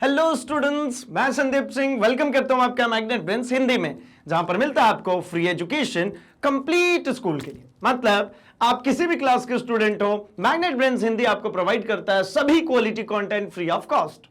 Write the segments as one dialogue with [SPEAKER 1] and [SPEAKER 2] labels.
[SPEAKER 1] Hello students, मैं Sandeep Singh welcome करता हूं आपका मैग्नेट ब्रेन्स हिंदी में, जहां पर मिलता है आपको फ्री एजुकेशन कंप्लीट स्कूल के लिए। मतलब आप किसी भी क्लास के स्टूडेंट हो, मैग्नेट ब्रेन्स हिंदी आपको प्रोवाइड करता है सभी quality content free of cost.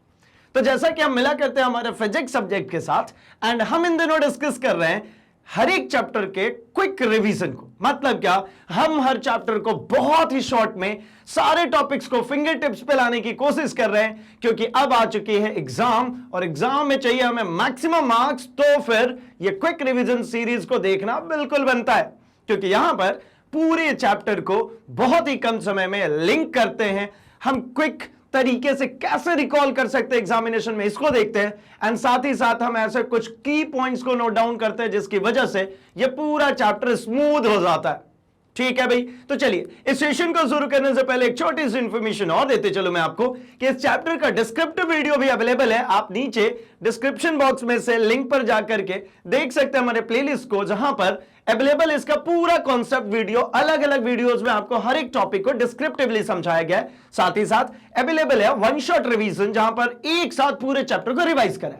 [SPEAKER 1] तो जैसा कि हम मिला करते हैं हमारे फिजिक्स सब्जेक्ट के साथ, एंड हम इन दिनों डिस्कस कर रहे हैं हर एक चैप्टर के क्विक रिवीजन को। मतलब क्या, हम हर चैप्टर को बहुत ही शॉर्ट में सारे टॉपिक्स को फिंगर टिप्स पे लाने की कोशिश कर रहे हैं, क्योंकि अब आ चुकी है एग्जाम और एग्जाम में चाहिए हमें मैक्सिमम मार्क्स। तो फिर ये क्विक रिवीजन सीरीज को देखना बिल्कुल बनता है, क्योंकि यहां पर पूरे चैप्टर को बहुत ही कम समय में लिंक करते हैं। हम क्विक तरीके से कैसे रिकॉल कर सकते हैं एग्जामिनेशन में, इसको देखते हैं, एंड साथ ही साथ हम ऐसे कुछ की पॉइंट्स को नोट डाउन करते हैं जिसकी वजह से ये पूरा चैप्टर स्मूथ हो जाता है। ठीक है भाई, तो चलिए इस सेशन को शुरू करने से पहले एक छोटी सी इंफॉर्मेशन और देते चलो मैं आपको कि इस चैप्टर का डिस्क्रिप्टिव वीडियो भी अवेलेबल है। आप नीचे डिस्क्रिप्शन बॉक्स में से लिंक पर जाकर के देख सकते हैं हमारे प्लेलिस्ट को, जहां पर अवेलेबल इसका पूरा कॉन्सेप्ट वीडियो अलग अलग वीडियोस में आपको हर एक टॉपिक को डिस्क्रिप्टिवली समझाया गया है। साथ ही साथ अवेलेबल है वन शॉट रिवीजन, जहां पर एक साथ पूरे चैप्टर को रिवाइज करें।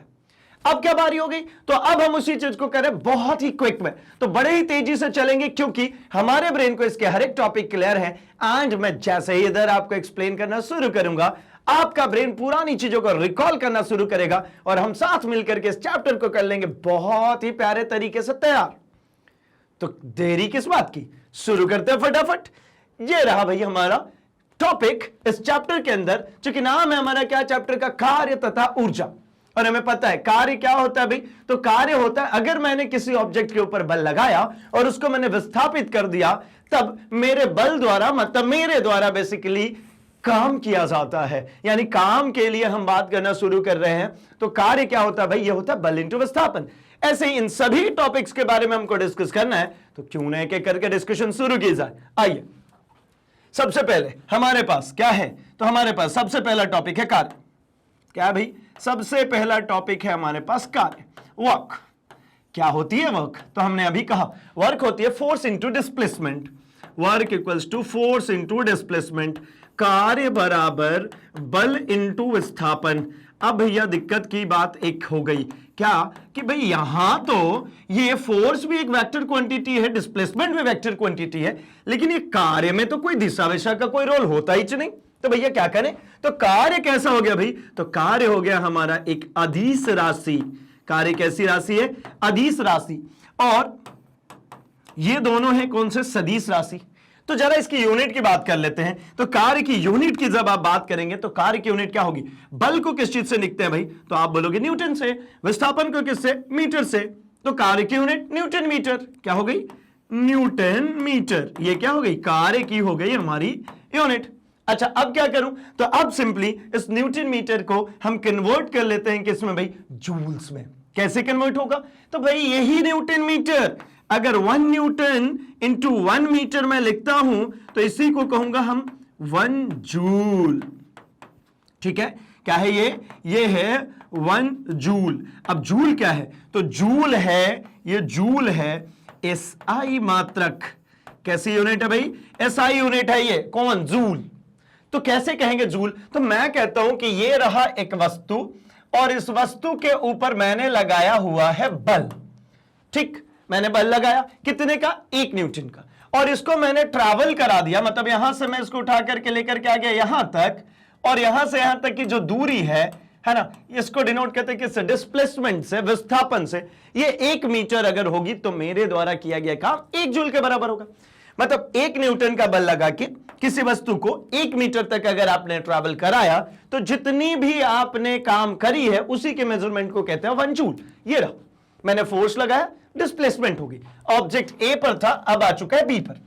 [SPEAKER 1] अब क्या बारी हो गई, तो अब हम उसी चीज को करें बहुत ही क्विक में, तो बड़े ही तेजी से चलेंगे, क्योंकि हमारे ब्रेन को इसके हर एक टॉपिक क्लियर है। एंड मैं जैसे ही इधर आपको एक्सप्लेन करना शुरू करूंगा, आपका ब्रेन पुरानी चीजों को रिकॉल करना शुरू करेगा और हम साथ मिलकर के इस चैप्टर को कर लेंगे बहुत ही प्यारे तरीके से तैयार। तो देरी किस बात की, शुरू करते हैं फटाफट। ये रहा भाई हमारा टॉपिक इस चैप्टर के अंदर, चूंकि नाम है हमारा क्या चैप्टर का, कार्य तथा ऊर्जा। और हमें पता है कार्य क्या होता है भाई, तो कार्य होता है अगर मैंने किसी ऑब्जेक्ट के ऊपर बल लगाया और उसको मैंने विस्थापित कर दिया, तब मेरे बल द्वारा, मतलब मेरे द्वारा बेसिकली काम किया जाता है। यानी काम के लिए हम बात करना शुरू कर रहे हैं, तो कार्य क्या होता है भाई, ये होता है बल इंटू विस्थापन। ऐसे ही इन सभी टॉपिक्स के बारे में हमको डिस्कस करना है, तो क्यों ना एक एक करके डिस्कशन शुरू की जाए। आइए, सबसे पहले हमारे पास क्या है, तो हमारे पास सबसे पहला टॉपिक है कार्य। क्या भाई, सबसे पहला टॉपिक है हमारे पास कार्य, वर्क। क्या होती है वर्क, तो हमने अभी कहा वर्क होती है force into displacement. Work equals to force into displacement. कार्य बराबर बल इंटू विस्थापन। अब भैया दिक्कत की बात एक हो गई, क्या कि भाई यहां तो ये फोर्स भी एक वेक्टर क्वांटिटी है, डिस्प्लेसमेंट भी वेक्टर क्वांटिटी है, लेकिन ये कार्य में तो कोई दिशा विशा का कोई रोल होता ही नहीं। तो भैया क्या करें, तो कार्य कैसा हो गया भाई, तो कार्य हो गया हमारा एक अदिश राशि। कार्य कैसी राशि है, अदिश राशि। और ये दोनों है कौन से, सदिश राशि। तो जरा इसकी यूनिट की बात कर लेते हैं। तो कार्य की यूनिट की जब आप बात करेंगे तो कार्य की यूनिट क्या होगी, बल को किस चीज से लिखते हैं भाई, तो आप बोलोगे न्यूटन से। विस्थापन को किससे, मीटर से। तो कार्य की यूनिट न्यूटन मीटर, क्या हो गई, न्यूटन मीटर। ये क्या हो गई, कार्य की हो गई हमारी यूनिट। अच्छा, अब क्या करूं, तो अब सिंपली इस न्यूटन मीटर को हम कन्वर्ट कर लेते हैं किसमें भाई, जूल्स में। कैसे कन्वर्ट होगा, तो भाई यही न्यूटन मीटर, अगर 1 न्यूटन इंटू 1 मीटर मैं लिखता हूं, तो इसी को कहूंगा हम 1 जूल। ठीक है, क्या है ये है 1 जूल। अब जूल क्या है, तो जूल है, ये जूल है एसआई मात्रक। कैसी यूनिट है भाई, एसआई यूनिट है ये, कौन, जूल। तो कैसे कहेंगे जूल, तो मैं कहता हूं कि ये रहा एक वस्तु और इस वस्तु के ऊपर मैंने लगाया हुआ है बल। ठीक, मैंने बल लगाया कितने का, 1 न्यूटन का, और इसको मैंने ट्रैवल करा दिया। मतलब यहां से मैं इसको उठा करके लेकर के आ गया यहां तक, और यहां से यहां तक की जो दूरी है ना, इसको डिनोट करते हैं किससे, डिस्प्लेसमेंट से, विस्थापन से। ये 1 मीटर अगर होगी तो मेरे द्वारा किया गया काम 1 जूल के बराबर होगा। मतलब 1 न्यूटन का बल लगा के किसी वस्तु को 1 मीटर तक अगर आपने ट्रैवल कराया, तो जितनी भी आपने काम करी है उसी के मेजरमेंट को कहते हैं 1 जूल। ये रहा, मैंने फोर्स लगाया, डिस्प्लेसमेंट होगी। ऑब्जेक्ट ए पर था, अब आ चुका है बी पर,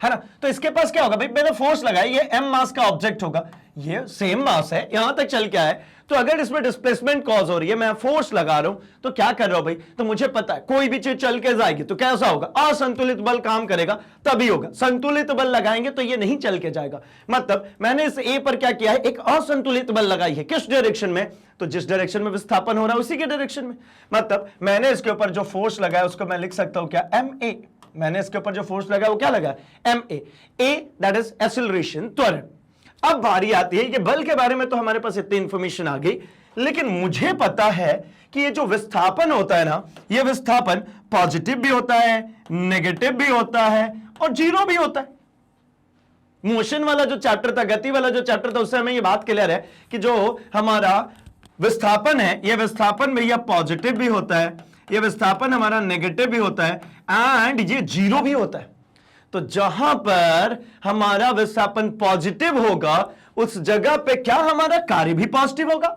[SPEAKER 1] है ना। तो इसके पास क्या होगा भाई, मैंने फोर्स लगाई, ये m मास का ऑब्जेक्ट होगा, ये सेम मास है, यहां तक चल के आया। तो अगर इसमें डिस्प्लेसमेंट कॉज हो रही है, मैं फोर्स लगा रहा हूं, तो क्या कर रहा हूं भाई, तो मुझे पता है कोई भी चीज चल के जाएगी तो कैसा होगा, असंतुलित बल काम करेगा, तभी होगा। संतुलित बल लगाएंगे तो ये नहीं चल के जाएगा। मतलब मैंने इस ए पर क्या किया है, एक असंतुलित बल लगाई है, किस डायरेक्शन में, तो जिस डायरेक्शन में विस्थापन हो रहा है उसी के डायरेक्शन में। मतलब मैंने इसके ऊपर जो फोर्स लगाया उसको मैं लिख सकता हूं क्या, ma। मैंने इसके ऊपर जो फोर्स लगाया वो क्या लगा, ma। a that is acceleration, त्वरण। अब बारी आती है कि बल के बारे में तो हमारे पास इतनी इंफॉर्मेशन आ गई, लेकिन मुझे पता है कि ये जो विस्थापन होता है ना, ये विस्थापन पॉजिटिव भी होता है, नेगेटिव भी होता है और जीरो भी होता है। मोशन वाला जो चैप्टर था, गति वाला जो चैप्टर था, उससे हमें ये बात क्लियर है कि जो हमारा विस्थापन है, ये विस्थापन भैया पॉजिटिव भी होता है, ये विस्थापन हमारा नेगेटिव भी होता है एंड ये जीरो भी होता है। तो जहां पर हमारा विस्थापन पॉजिटिव होगा उस जगह पे क्या हमारा कार्य भी पॉजिटिव होगा।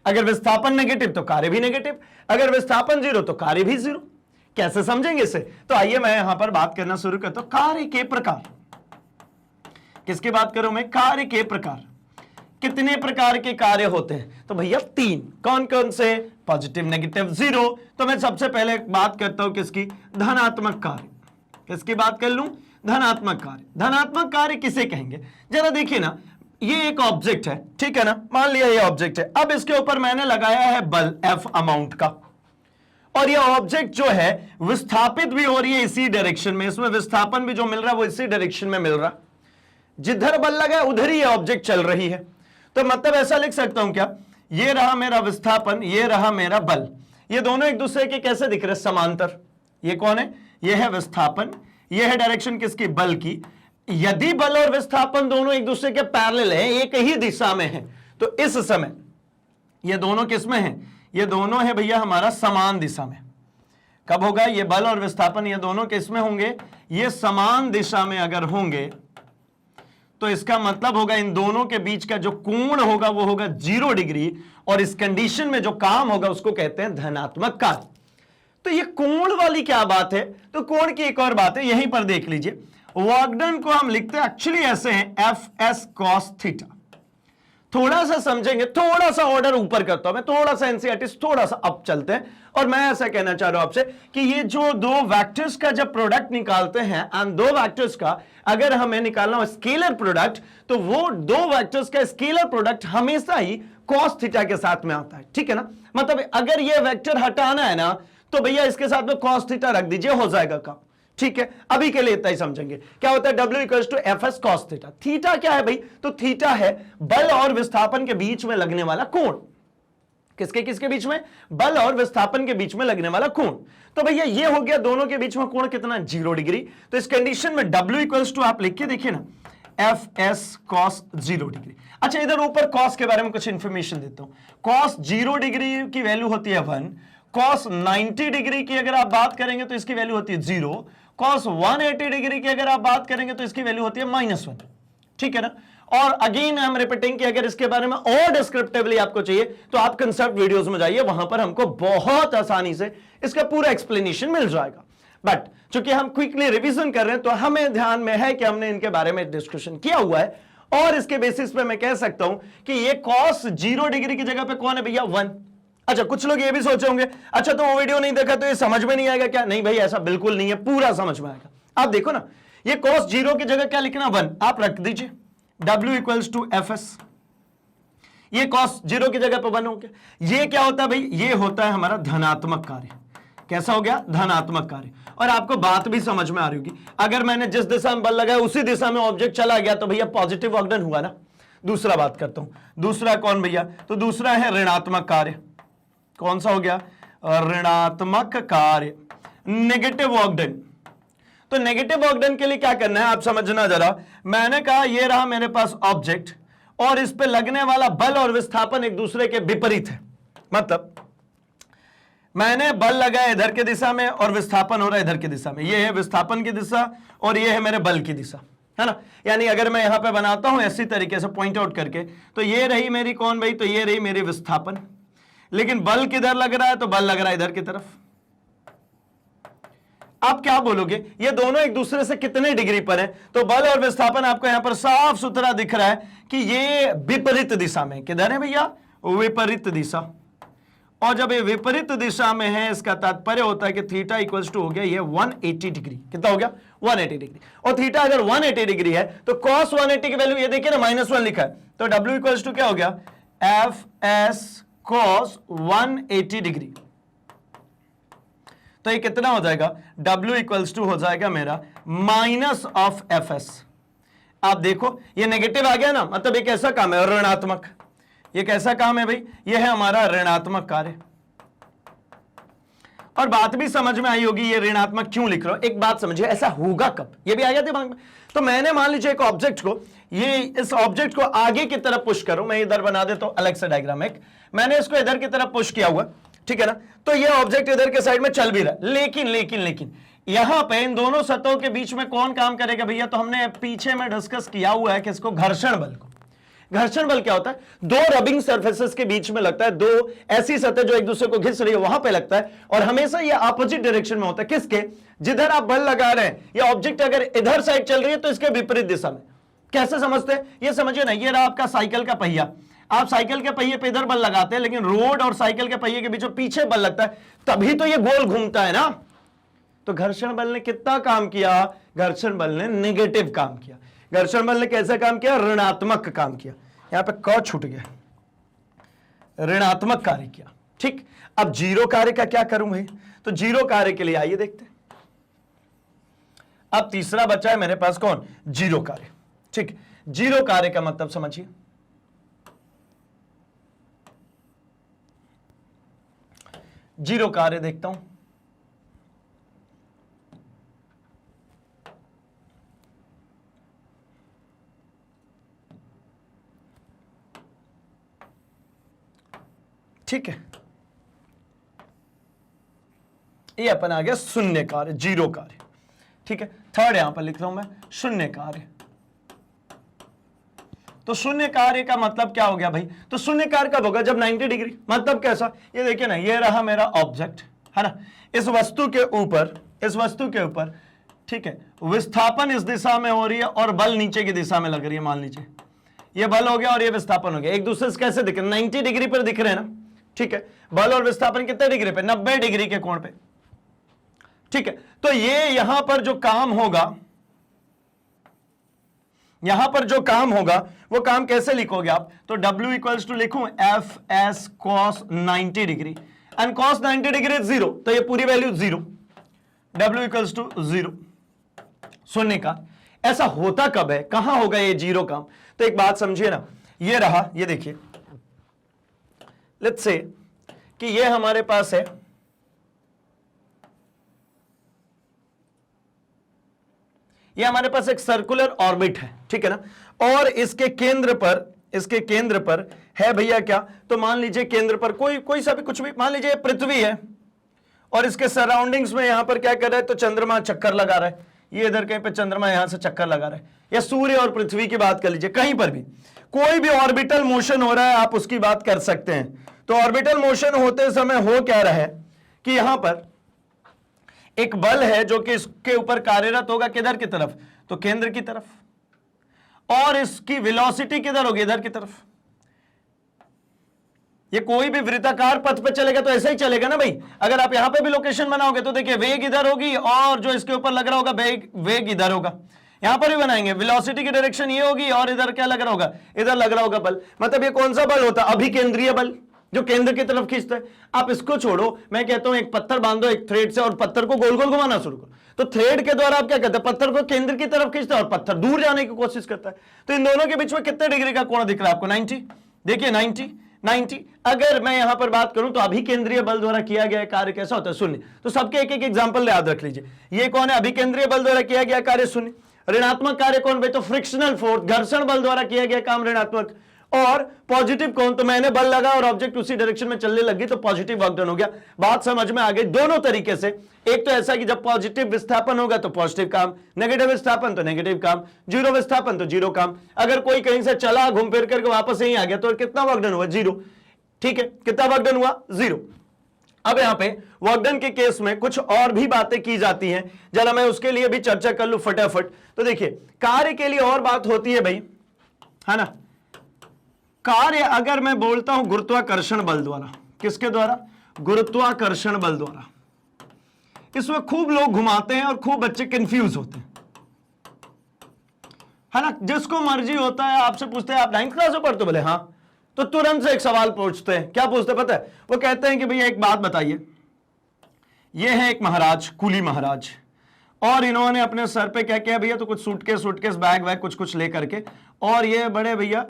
[SPEAKER 1] अगर विस्थापन नेगेटिव तो कार्य भी नेगेटिव, अगर विस्थापन जीरो तो कार्य भी जीरो। कैसे समझेंगे इसे? तो आइए मैं यहां पर बात करना शुरू करता हूं। कार्य के प्रकार, किसकी बात करूं मैं? कार्य के प्रकार। कितने प्रकार के कार्य होते हैं? तो भैया 3। कौन कौन से? Positive, negative, zero. तो मैं सबसे पहले बात करता हूं किसकी? धनात्मक कार्य। किसकी बात कर लूं? धनात्मक कार्य। धनात्मक कार्य किसे कहेंगे? जरा देखिए ना, ये एक ऑब्जेक्ट है, ठीक है ना, मान लिया ये ऑब्जेक्ट है। अब इसके ऊपर मैंने लगाया है बल F अमाउंट का, और ये ऑब्जेक्ट जो है विस्थापित भी हो रही है इसी डायरेक्शन में, इसमें विस्थापन भी जो मिल रहा है वो इसी डायरेक्शन में मिल रहा। जिधर बल लगा है उधर ही ये ऑब्जेक्ट चल रही है। तो मतलब ऐसा लिख सकता हूं क्या? ये रहा मेरा विस्थापन, ये रहा मेरा बल, ये दोनों एक दूसरे के कैसे दिख रहे? समांतर। ये कौन है? ये है विस्थापन, ये है डायरेक्शन किसकी? बल की। यदि बल और विस्थापन दोनों एक दूसरे के पैरेलल हैं, एक ही दिशा में हैं, तो इस समय ये दोनों किसमें हैं? ये दोनों है भैया हमारा समान दिशा में। कब होगा? ये बल और विस्थापन ये दोनों किसमें होंगे? ये समान दिशा में अगर होंगे तो इसका मतलब होगा इन दोनों के बीच का जो कोण होगा वो होगा 0 डिग्री, और इस कंडीशन में जो काम होगा उसको कहते हैं धनात्मक कार्य। तो ये कोण वाली क्या बात है? तो कोण की एक और बात है, यहीं पर देख लीजिए। वर्क डन को हम लिखते हैं एक्चुअली ऐसे हैं, एफ कॉस थीटा। थोड़ा सा समझेंगे, थोड़ा सा ऑर्डर ऊपर करता हूं मैं, थोड़ा सा एनसीईआरटी थोड़ा सा अप चलते हैं, और मैं ऐसा कहना चाह रहा हूं आपसे कि ये जो दो वेक्टर्स का जब प्रोडक्ट निकालते हैं एंड दो वेक्टर्स का अगर हमें निकालना हो स्केलर प्रोडक्ट, तो वो दो वेक्टर्स का स्केलर प्रोडक्ट हमेशा ही कॉस थीटा के साथ में आता है, ठीक है ना। मतलब अगर ये वेक्टर हटाना है ना तो भैया इसके साथ में कॉस थीटा रख दीजिए, हो जाएगा काम, ठीक है। अभी के लिए इतना ही समझेंगे। क्या होता है? W equals to F S cos theta. Theta क्या है भाई? तो थीटा है बल और विस्थापन के बीच में लगने वाला कोण। किसके किसके बीच में? बल और विस्थापन के बीच में लगने वाला कोण। तो भैया ये हो गया, दोनों के बीच में कोण कितना? 0 डिग्री। तो इस कंडीशन में W इक्वल्स टू आप लिख के देखिए ना, एफ एस कॉस 0 डिग्री। अच्छा, इधर ऊपर कॉस के बारे में कुछ इंफॉर्मेशन देता हूं। कॉस 0 डिग्री की वैल्यू होती है 1। कॉस 90 डिग्री की अगर आप बात करेंगे तो इसकी वैल्यू होती है 0। कॉस 180 डिग्री की अगर आप बात करेंगे तो इसकी वैल्यू होती है -1, ठीक है ना। और अगेन आई एम रिपीटिंग कि अगर इसके बारे में और डिस्क्रिप्टिवली आपको चाहिए तो आप कंसेप्ट वीडियोस में जाइए, वहां पर हमको बहुत आसानी से इसका पूरा एक्सप्लेनेशन मिल जाएगा। बट चूंकि हम क्विकली रिवीजन कर रहे हैं तो हमें ध्यान में है कि हमने इनके बारे में डिस्कशन किया हुआ है, और इसके बेसिस पे मैं कह सकता हूं कि ये कॉस 0 डिग्री की जगह पे कौन है भैया? 1। अच्छा, कुछ लोग ये भी सोचे होंगे, अच्छा तो वो वीडियो नहीं देखा तो ये समझ में नहीं आएगा क्या? नहीं भाई, ऐसा बिल्कुल नहीं है, पूरा समझ में आएगा। आप देखो ना, ये cos 0 की जगह क्या लिखना? 1 आप रख दीजिए। W equals to F S, ये cos 0 की जगह पर 1 हो गया। ये क्या होता है भाई? ये होता है हमारा धनात्मक कार्य। कैसा हो गया? धनात्मक कार्य। और आपको बात भी समझ में आ रही होगी, अगर मैंने जिस दिशा में बल लगाया उसी दिशा में ऑब्जेक्ट चला गया तो भैया पॉजिटिव वर्क डन हुआ ना। दूसरा बात करता हूं, दूसरा कौन भैया? तो दूसरा है ऋणात्मक कार्य। कौन सा हो गया? ऋणात्मक कार्य, नेगेटिव वर्क डन। तो नेगेटिव वर्क डन के लिए क्या करना है आप समझना जरा। मैंने कहा ये रहा मेरे पास ऑब्जेक्ट, और इस पे लगने वाला बल और विस्थापन एक दूसरे के विपरीत है। मतलब मैंने बल लगाया इधर की दिशा में और विस्थापन हो रहा है इधर की दिशा में। ये है विस्थापन की दिशा और ये है मेरे बल की दिशा, है ना। यानी अगर मैं यहां पे बनाता हूं ऐसी तरीके से पॉइंट आउट करके, तो ये रही मेरी कौन भाई? तो ये रही मेरी विस्थापन, लेकिन बल किधर लग रहा है? तो बल लग रहा है इधर की तरफ। आप क्या बोलोगे? ये दोनों एक दूसरे से कितने डिग्री पर हैं? तो बल और विस्थापन आपको यहां पर साफ सुथरा दिख रहा है कि ये विपरीत दिशा में। किधर है भैया? विपरीत दिशा। और जब ये विपरीत दिशा में है इसका तात्पर्य होता है कि थीटा इक्वल्स टू हो गया ये 180 डिग्री। कितना हो गया? 180 डिग्री। और थीटा अगर 180 डिग्री है तो cos 180 की वैल्यू ये देखिए ना, -1 लिखा है। तो W इक्वल्स टू क्या हो गया? F S cos 180 degree. तो ये कितना हो जाएगा? W इक्वल्स टू हो जाएगा मेरा माइनस ऑफ एफ एस। आप देखो ये नेगेटिव आ गया ना, मतलब एक ऐसा काम है ऋणात्मक, ये कैसा काम है भाई? ये है हमारा ऋणात्मक कार्य। और बात भी समझ में आई होगी ये ऋणात्मक क्यों लिख रहा हूं। एक बात समझिए, ऐसा होगा कब, ये भी आ गया दिमाग में। तो मैंने मान लीजिए एक ऑब्जेक्ट को, ये इस ऑब्जेक्ट को आगे की तरफ पुश करूं, मैं इधर बना देता हूं अलग से डायग्राम एक, मैंने इसको इधर की तरफ पुश किया हुआ, ठीक है ना। तो ये ऑब्जेक्ट इधर के साइड में चल भी रहा है, लेकिन लेकिन लेकिन यहां पे इन दोनों सतहों के बीच में कौन काम करेगा भैया? तो हमने पीछे में डिस्कस किया हुआ है कि इसको घर्षण बल को। घर्षण बल क्या होता है? दो रबिंग सरफेसेस के बीच में लगता है, दो ऐसी सतह जो एक दूसरे को घिस रही है वहां पे लगता है, और हमेशा ये अपोजिट डायरेक्शन में होता है। किसके? जिधर आप बल लगा रहे हैं, ये ऑब्जेक्ट अगर इधर साइड चल रही है तो इसके विपरीत दिशा में। कैसे समझते हैं? ये समझिए ना, ये रहा आपका साइकिल का पहिया, आप साइकिल के पहिए पे इधर बल लगाते हैं, लेकिन रोड और साइकिल के पहिए के बीच में पीछे बल लगता है, तभी तो ये गोल घूमता है ना। तो घर्षण बल ने कितना काम किया? घर्षण बल ने नेगेटिव काम किया। घर्षण बल ने कैसा काम किया? ऋणात्मक काम किया। यहां पे क छूट गया, ऋणात्मक कार्य किया। ठीक, अब जीरो कार्य का क्या करूं भाई? तो जीरो कार्य के लिए आइए देखते हैं। अब तीसरा बचा है मेरे पास, कौन? जीरो कार्य। ठीक, जीरो कार्य का मतलब समझिए, जीरो कार्य देखता हूं। ठीक है, ये अपन आ गया शून्य कार्य, जीरो कार्य। ठीक है, थर्ड यहां पर लिख रहा हूं मैं, शून्य कार्य। तो शून्य कार्य का मतलब क्या हो गया भाई? तो शून्य कार्य कब होगा? जब 90 डिग्री। मतलब कैसा? ये देखिए ना, ये रहा मेरा ऑब्जेक्ट, है ना, इस वस्तु के ऊपर, इस वस्तु के ऊपर, ठीक है, विस्थापन इस दिशा में हो रही है और बल नीचे की दिशा में लग रही है। मान लीजिए ये बल हो गया और ये विस्थापन हो गया, एक दूसरे से कैसे दिख रहे? 90 डिग्री पर दिख रहे हैं ना। ठीक है, बल और विस्थापन कितने डिग्री पे? 90 डिग्री के कोण पे। ठीक है, तो ये यहां पर जो काम होगा, यहां पर जो काम होगा वो काम कैसे लिखोगे आप? तो W इक्वल्स टू लिखूं F S cos 90 degree, and cos 90 degree 0, तो ये पूरी वैल्यू 0, W इक्वल्स टू 0, शून्य का। ऐसा होता कब है, कहां होगा ये जीरो काम? तो एक बात समझिए ना, ये रहा, ये देखिए, लेट्स से कि ये हमारे पास है, ये हमारे पास एक सर्कुलर ऑर्बिट है, ठीक है ना, और इसके केंद्र पर है भैया क्या? तो मान लीजिए केंद्र पर कोई सा भी कुछ भी, मान लीजिए पृथ्वी है और इसके सराउंडिंग्स में यहां पर क्या कर रहा है? तो चंद्रमा चक्कर लगा रहा है, ये इधर कहीं पे चंद्रमा यहां से चक्कर लगा रहा है, या सूर्य और पृथ्वी की बात कर लीजिए, कहीं पर भी कोई भी ऑर्बिटल मोशन हो रहा है, आप उसकी बात कर सकते हैं। तो ऑर्बिटल मोशन होते समय हो क्या रहा है कि यहां पर एक बल है जो कि इसके ऊपर कार्यरत होगा, किधर की तरफ? तो केंद्र की तरफ, और इसकी वेलोसिटी किधर होगी? इधर की तरफ। ये कोई भी वृत्ताकार पथ पे चलेगा तो ऐसे ही चलेगा ना भाई। अगर आप यहां पे भी लोकेशन बनाओगे तो देखिए वेग इधर होगी और जो इसके ऊपर लग रहा होगा वेग इधर होगा। यहां पर भी बनाएंगे, वेलोसिटी की डायरेक्शन ये होगी और इधर क्या लग रहा होगा? इधर लग रहा होगा बल। मतलब ये कौन सा बल होता है? अभिकेंद्रीय बल, जो केंद्र की तरफ खींचता है। आप इसको छोड़ो, मैं कहता हूं एक पत्थर बांधो एक थ्रेड से और पत्थर को गोल गोल घुमाना शुरू करो, तो थ्रेड के द्वारा आप क्या करते हैं? पत्थर को केंद्र की तरफ खींचता है और पत्थर दूर जाने की कोशिश करता है। तो इन दोनों के बीच में कितने डिग्री का कोण दिख रहा है आपको? 90। देखिए 90। अगर मैं यहां पर बात करूं तो अभिकेंद्रीय बल द्वारा किया गया कार्य कैसा होता है? शून्य। तो सबके एक एक एग्जांपल याद रख लीजिए। ये कौन है? अभिकेंद्रीय बल द्वारा किया गया कार्य शून्य। ऋणात्मक कार्य कौन भाई? तो फ्रिक्शनल फोर्स, घर्षण बल द्वारा किया गया काम ऋणात्मक। और पॉजिटिव कौन? तो मैंने बल लगा और ऑब्जेक्ट उसी डायरेक्शन में चलने लगी तो पॉजिटिव वर्क डन हो गया। बात समझ में आ गई दोनों तरीके से। एक तो ऐसा कि जब पॉजिटिव विस्थापन होगा तो पॉजिटिव काम, नेगेटिव विस्थापन तो नेगेटिव काम, जीरो विस्थापन तो जीरो काम। अगर कोई कहीं से चला घूम फिर करके वापस यहीं आ गया तो कितना वर्क डन हुआ? जीरो। ठीक है, कितना वर्क डन हुआ? जीरो। अब यहां पे वर्क डन के केस में कुछ और भी बातें की जाती हैं, जरा मैं उसके लिए भी चर्चा कर लूं फटाफट। तो देखिए कार्य के लिए और बात होती है भाई, है ना। कार्य अगर मैं बोलता हूं गुरुत्वाकर्षण बल द्वारा, किसके द्वारा? गुरुत्वाकर्षण बल द्वारा। इसमें खूब लोग घुमाते हैं और खूब बच्चे कंफ्यूज होते हैं, है ना। जिसको मर्जी होता है आपसे पूछते हैं आप 9th क्लास में पढ़ते? बोले हाँ, तो तुरंत से एक सवाल पूछते हैं। क्या पूछते पता है? वो कहते हैं कि भैया एक बात बताइए, ये है एक महाराज, कुली महाराज, और इन्होंने अपने सर पे क्या किया भैया? तो कुछ सूटकेस बैग वैग कुछ लेकर के, और ये बड़े भैया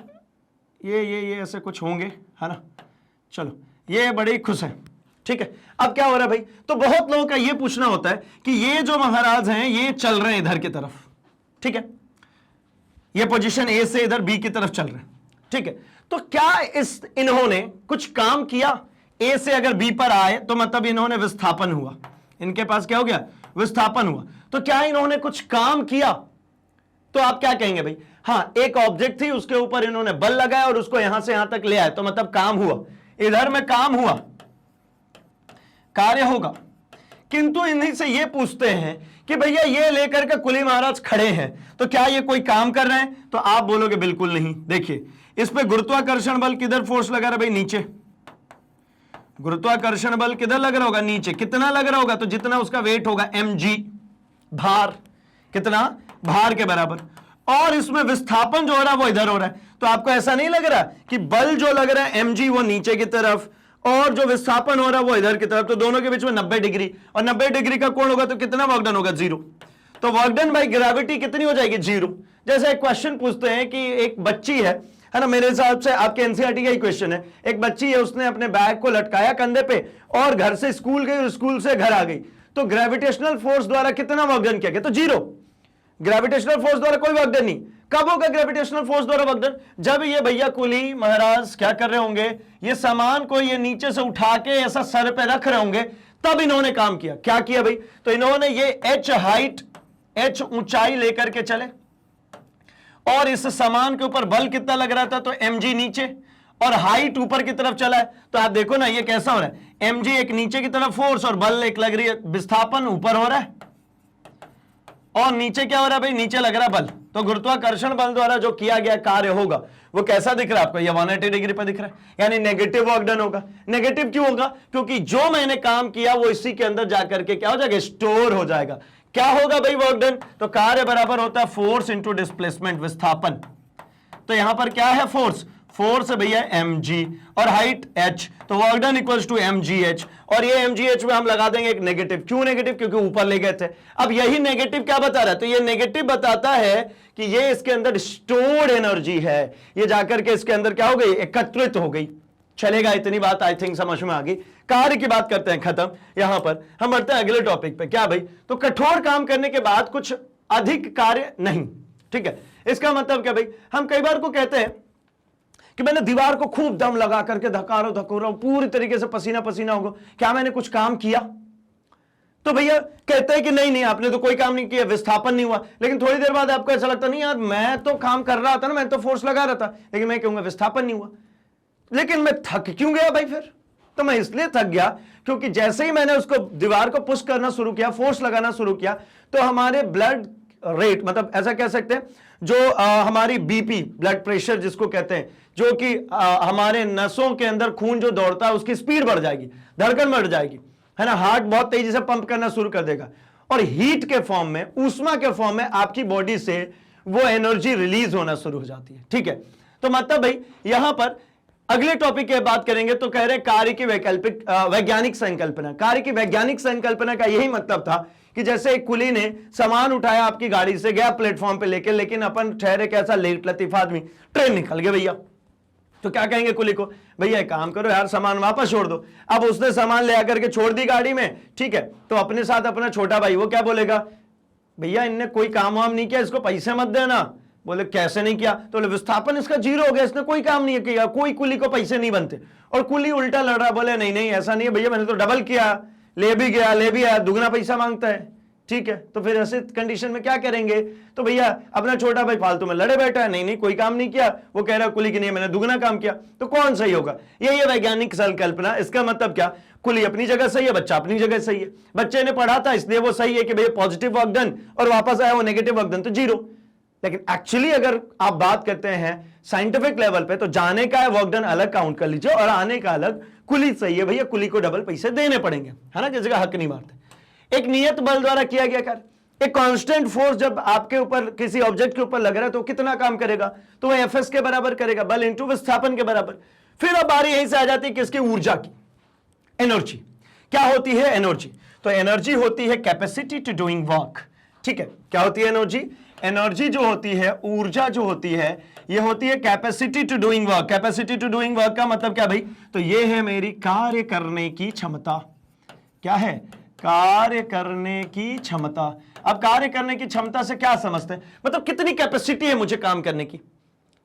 [SPEAKER 1] ये ऐसे कुछ होंगे, है ना। चलो ये बड़े खुश हैं, ठीक है। अब क्या हो रहा है भाई, तो बहुत लोगों का ये पूछना होता है कि ये जो महाराज हैं ये चल रहे हैं इधर की तरफ, ठीक है, ये पोजीशन ए से इधर बी की तरफ चल रहे हैं, ठीक है। तो क्या इन्होंने कुछ काम किया, ए से अगर बी पर आए तो मतलब इन्होंने विस्थापन हुआ, इनके पास क्या हो गया, विस्थापन हुआ। तो क्या इन्होंने कुछ काम किया, तो आप क्या कहेंगे भाई, हाँ एक ऑब्जेक्ट थी उसके ऊपर इन्होंने बल लगाया और उसको यहां से यहां तक ले आए, तो मतलब काम हुआ, इधर में काम हुआ, कार्य होगा। किंतु इन्हीं से ये पूछते हैं कि भैया ये लेकर के कुली महाराज खड़े हैं तो क्या ये कोई काम कर रहे हैं, तो आप बोलोगे बिल्कुल नहीं। देखिए इस पे गुरुत्वाकर्षण बल किधर फोर्स लगा रहा है भाई, नीचे। गुरुत्वाकर्षण बल किधर लग रहा होगा, नीचे। कितना लग रहा होगा, तो जितना उसका वेट होगा mg, भार, कितना, भार के बराबर। और इसमें विस्थापन जो हो रहा है वो इधर हो रहा है, तो आपको ऐसा नहीं लग रहा कि बल जो लग रहा है mg वो नीचे की तरफ और जो विस्थापन हो रहा है वो इधर की तरफ, तो दोनों के बीच में 90 डिग्री, और 90 डिग्री का कोण होगा तो कितना वर्क डन होगा, 0। तो वर्क डन बाय ग्रेविटी कितनी हो जाएगी, 0। जैसे एक क्वेश्चन पूछते हैं कि एक बच्ची है ना, मेरे हिसाब से आपके एनसीईआरटी का ही क्वेश्चन है, एक बच्ची है उसने अपने बैग को लटकाया कंधे पे और घर से स्कूल गई और स्कूल से घर आ गई, तो ग्रेविटेशनल फोर्स द्वारा कितना वर्क डन किया गया, तो 0। ग्रेविटेशनल फोर्स द्वारा कोई वर्क डन नहीं। कब होगा ग्रेविटेशनल फोर्स द्वारा वर्क डन, जब ये भैया कुली महाराज क्या कर रहे होंगे, ये सामान को ये नीचे से उठा के ऐसा सर पे रख रहे होंगे, तब इन्होंने काम किया। क्या किया भाई, तो इन्होंने ये h हाइट, h ऊंचाई लेकर के चले और इस सामान के ऊपर बल कितना लग रहा था, तो mg नीचे और हाइट ऊपर की तरफ चला है। तो आप देखो ना ये कैसा हो रहा है, mg एक नीचे की तरफ फोर्स और बल एक लग रही है, विस्थापन ऊपर हो रहा है और नीचे क्या हो रहा है भाई, नीचे लग रहा है बल। तो गुरुत्वाकर्षण बल द्वारा जो किया गया कार्य होगा वो कैसा दिख रहा है आपको, ये 180 डिग्री पर दिख रहा है, यानी नेगेटिव वर्क डन होगा। नेगेटिव क्यों होगा, क्योंकि जो मैंने काम किया वो इसी के अंदर जाकर के क्या हो जाएगा, स्टोर हो जाएगा। क्या होगा भाई वर्क डन, तो कार्य बराबर होता है फोर्स इंटू डिस्प्लेसमेंट, विस्थापन। तो यहां पर क्या है, फोर्स, फोर्स है भैया mg और हाइट h, तो work done equals to mgh, और ये mgh में हम लगा देंगे एक नेगेटिव। क्यों नेगेटिव, क्योंकि ऊपर ले गए थे। अब यही नेगेटिव क्या बता रहा है, तो ये नेगेटिव बताता है कि ये इसके अंदर स्टोर्ड एनर्जी है, ये जाकर के इसके अंदर क्या हो गई, एकत्रित हो गई। चलेगा, इतनी बात आई थिंक समझ में आ गई। कार्य की बात करते हैं, खत्म। यहां पर हम बढ़ते हैं अगले टॉपिक पे। क्या भाई, तो कठोर काम करने के बाद कुछ अधिक कार्य नहीं, ठीक है। इसका मतलब क्या भाई, हम कई बार को कहते हैं कि मैंने दीवार को खूब दम लगा करके धक्का रहा हूं, पूरी तरीके से पसीना पसीना होगा, क्या मैंने कुछ काम किया, तो भैया कहते हैं कि नहीं आपने तो कोई काम नहीं किया, विस्थापन नहीं हुआ। लेकिन थोड़ी देर बाद आपको ऐसा लगता नहीं यार मैं तो काम कर रहा था ना, मैं तो फोर्स लगा रहा था, लेकिन मैं कहूंगा विस्थापन नहीं हुआ। लेकिन मैं थक क्यों गया भाई, फिर तो मैं इसलिए थक गया क्योंकि जैसे ही मैंने उसको दीवार को पुश करना शुरू किया, फोर्स लगाना शुरू किया, तो हमारे ब्लड रेट, मतलब ऐसा कह सकते हैं जो हमारी बीपी, ब्लड प्रेशर जिसको कहते हैं, जो कि हमारे नसों के अंदर खून जो दौड़ता है उसकी स्पीड बढ़ जाएगी, धड़कन बढ़ जाएगी, है ना, हार्ट बहुत तेजी से पंप करना शुरू कर देगा, और हीट के फॉर्म में, ऊष्मा के फॉर्म में आपकी बॉडी से वो एनर्जी रिलीज होना शुरू हो जाती है, ठीक है। तो मतलब भाई यहां पर अगले टॉपिक की बात करेंगे तो कह रहे कार्य की वैकल्पिक वैज्ञानिक संकल्पना। कार्य की वैज्ञानिक संकल्पना का यही मतलब था कि जैसे एक कुली ने सामान उठाया आपकी गाड़ी से, गया प्लेटफॉर्म पे लेके, लेकिन अपन ठहरे कैसा लेट लतीफ आदमी, ट्रेन निकल गया भैया, तो क्या कहेंगे कुली को, भैया एक काम करो यार सामान वापस छोड़ दो। अब उसने सामान ले आकर के छोड़ दी गाड़ी में, ठीक है, तो अपने साथ अपना छोटा भाई वो क्या बोलेगा, भैया इनने कोई काम वाम नहीं किया, इसको पैसे मत देना। बोले कैसे नहीं किया, तो बोले विस्थापन इसका 0 हो गया, इसने कोई काम नहीं किया, कोई कुली को पैसे नहीं बनते। और कुली उल्टा लड़ रहा, बोले नहीं ऐसा नहीं है भैया, मैंने तो डबल किया, ले भी आया, दुगना पैसा मांगता है, ठीक है। तो फिर ऐसे कंडीशन में क्या करेंगे, तो भैया अपना छोटा भाई फालतू में लड़े बैठा है, नहीं कोई काम नहीं किया, वो कह रहा है कुली की नहीं मैंने दुगना काम किया, तो कौन सही होगा, यही है वैज्ञानिक संकल्पना। इसका मतलब क्या, कुली अपनी जगह सही है, बच्चा अपनी जगह सही है। बच्चे ने पढ़ा था इसलिए वो सही है कि भैया पॉजिटिव वर्क डन, और वापस आया वो नेगेटिव वर्क डन, तो 0। लेकिन एक्चुअली अगर आप बात करते हैं साइंटिफिक लेवल पे, तो जाने का वर्क डन अलग काउंट कर लीजिए और आने का अलग। कुली सही है भैया, कुली को डबल पैसे देने पड़ेंगे, है ना, किसी का हक नहीं मारते। एक नियत बल द्वारा किया गया कार्य, एक कांस्टेंट फोर्स जब आपके ऊपर किसी ऑब्जेक्ट के ऊपर लग रहा है तो कितना काम करेगा, तो वह एफएस के बराबर करेगा, बल इंटू विस्थापन के बराबर। फिर अब बारी यहीं से आ जाती है किसकी, ऊर्जा की, एनर्जी। क्या होती है एनर्जी, तो एनर्जी होती है कैपेसिटी टू डूइंग वर्क, ठीक है। क्या होती है एनर्जी, एनर्जी जो होती है, ऊर्जा जो होती है, ये होती है capacity to doing work. Capacity to doing work का मतलब क्या भाई? तो ये है मेरी कार्य करने की क्षमता। क्या है? कार्य करने की क्षमता। अब कार्य करने की क्षमता से क्या समझते हैं? मतलब कितनी कैपेसिटी है मुझे काम करने की।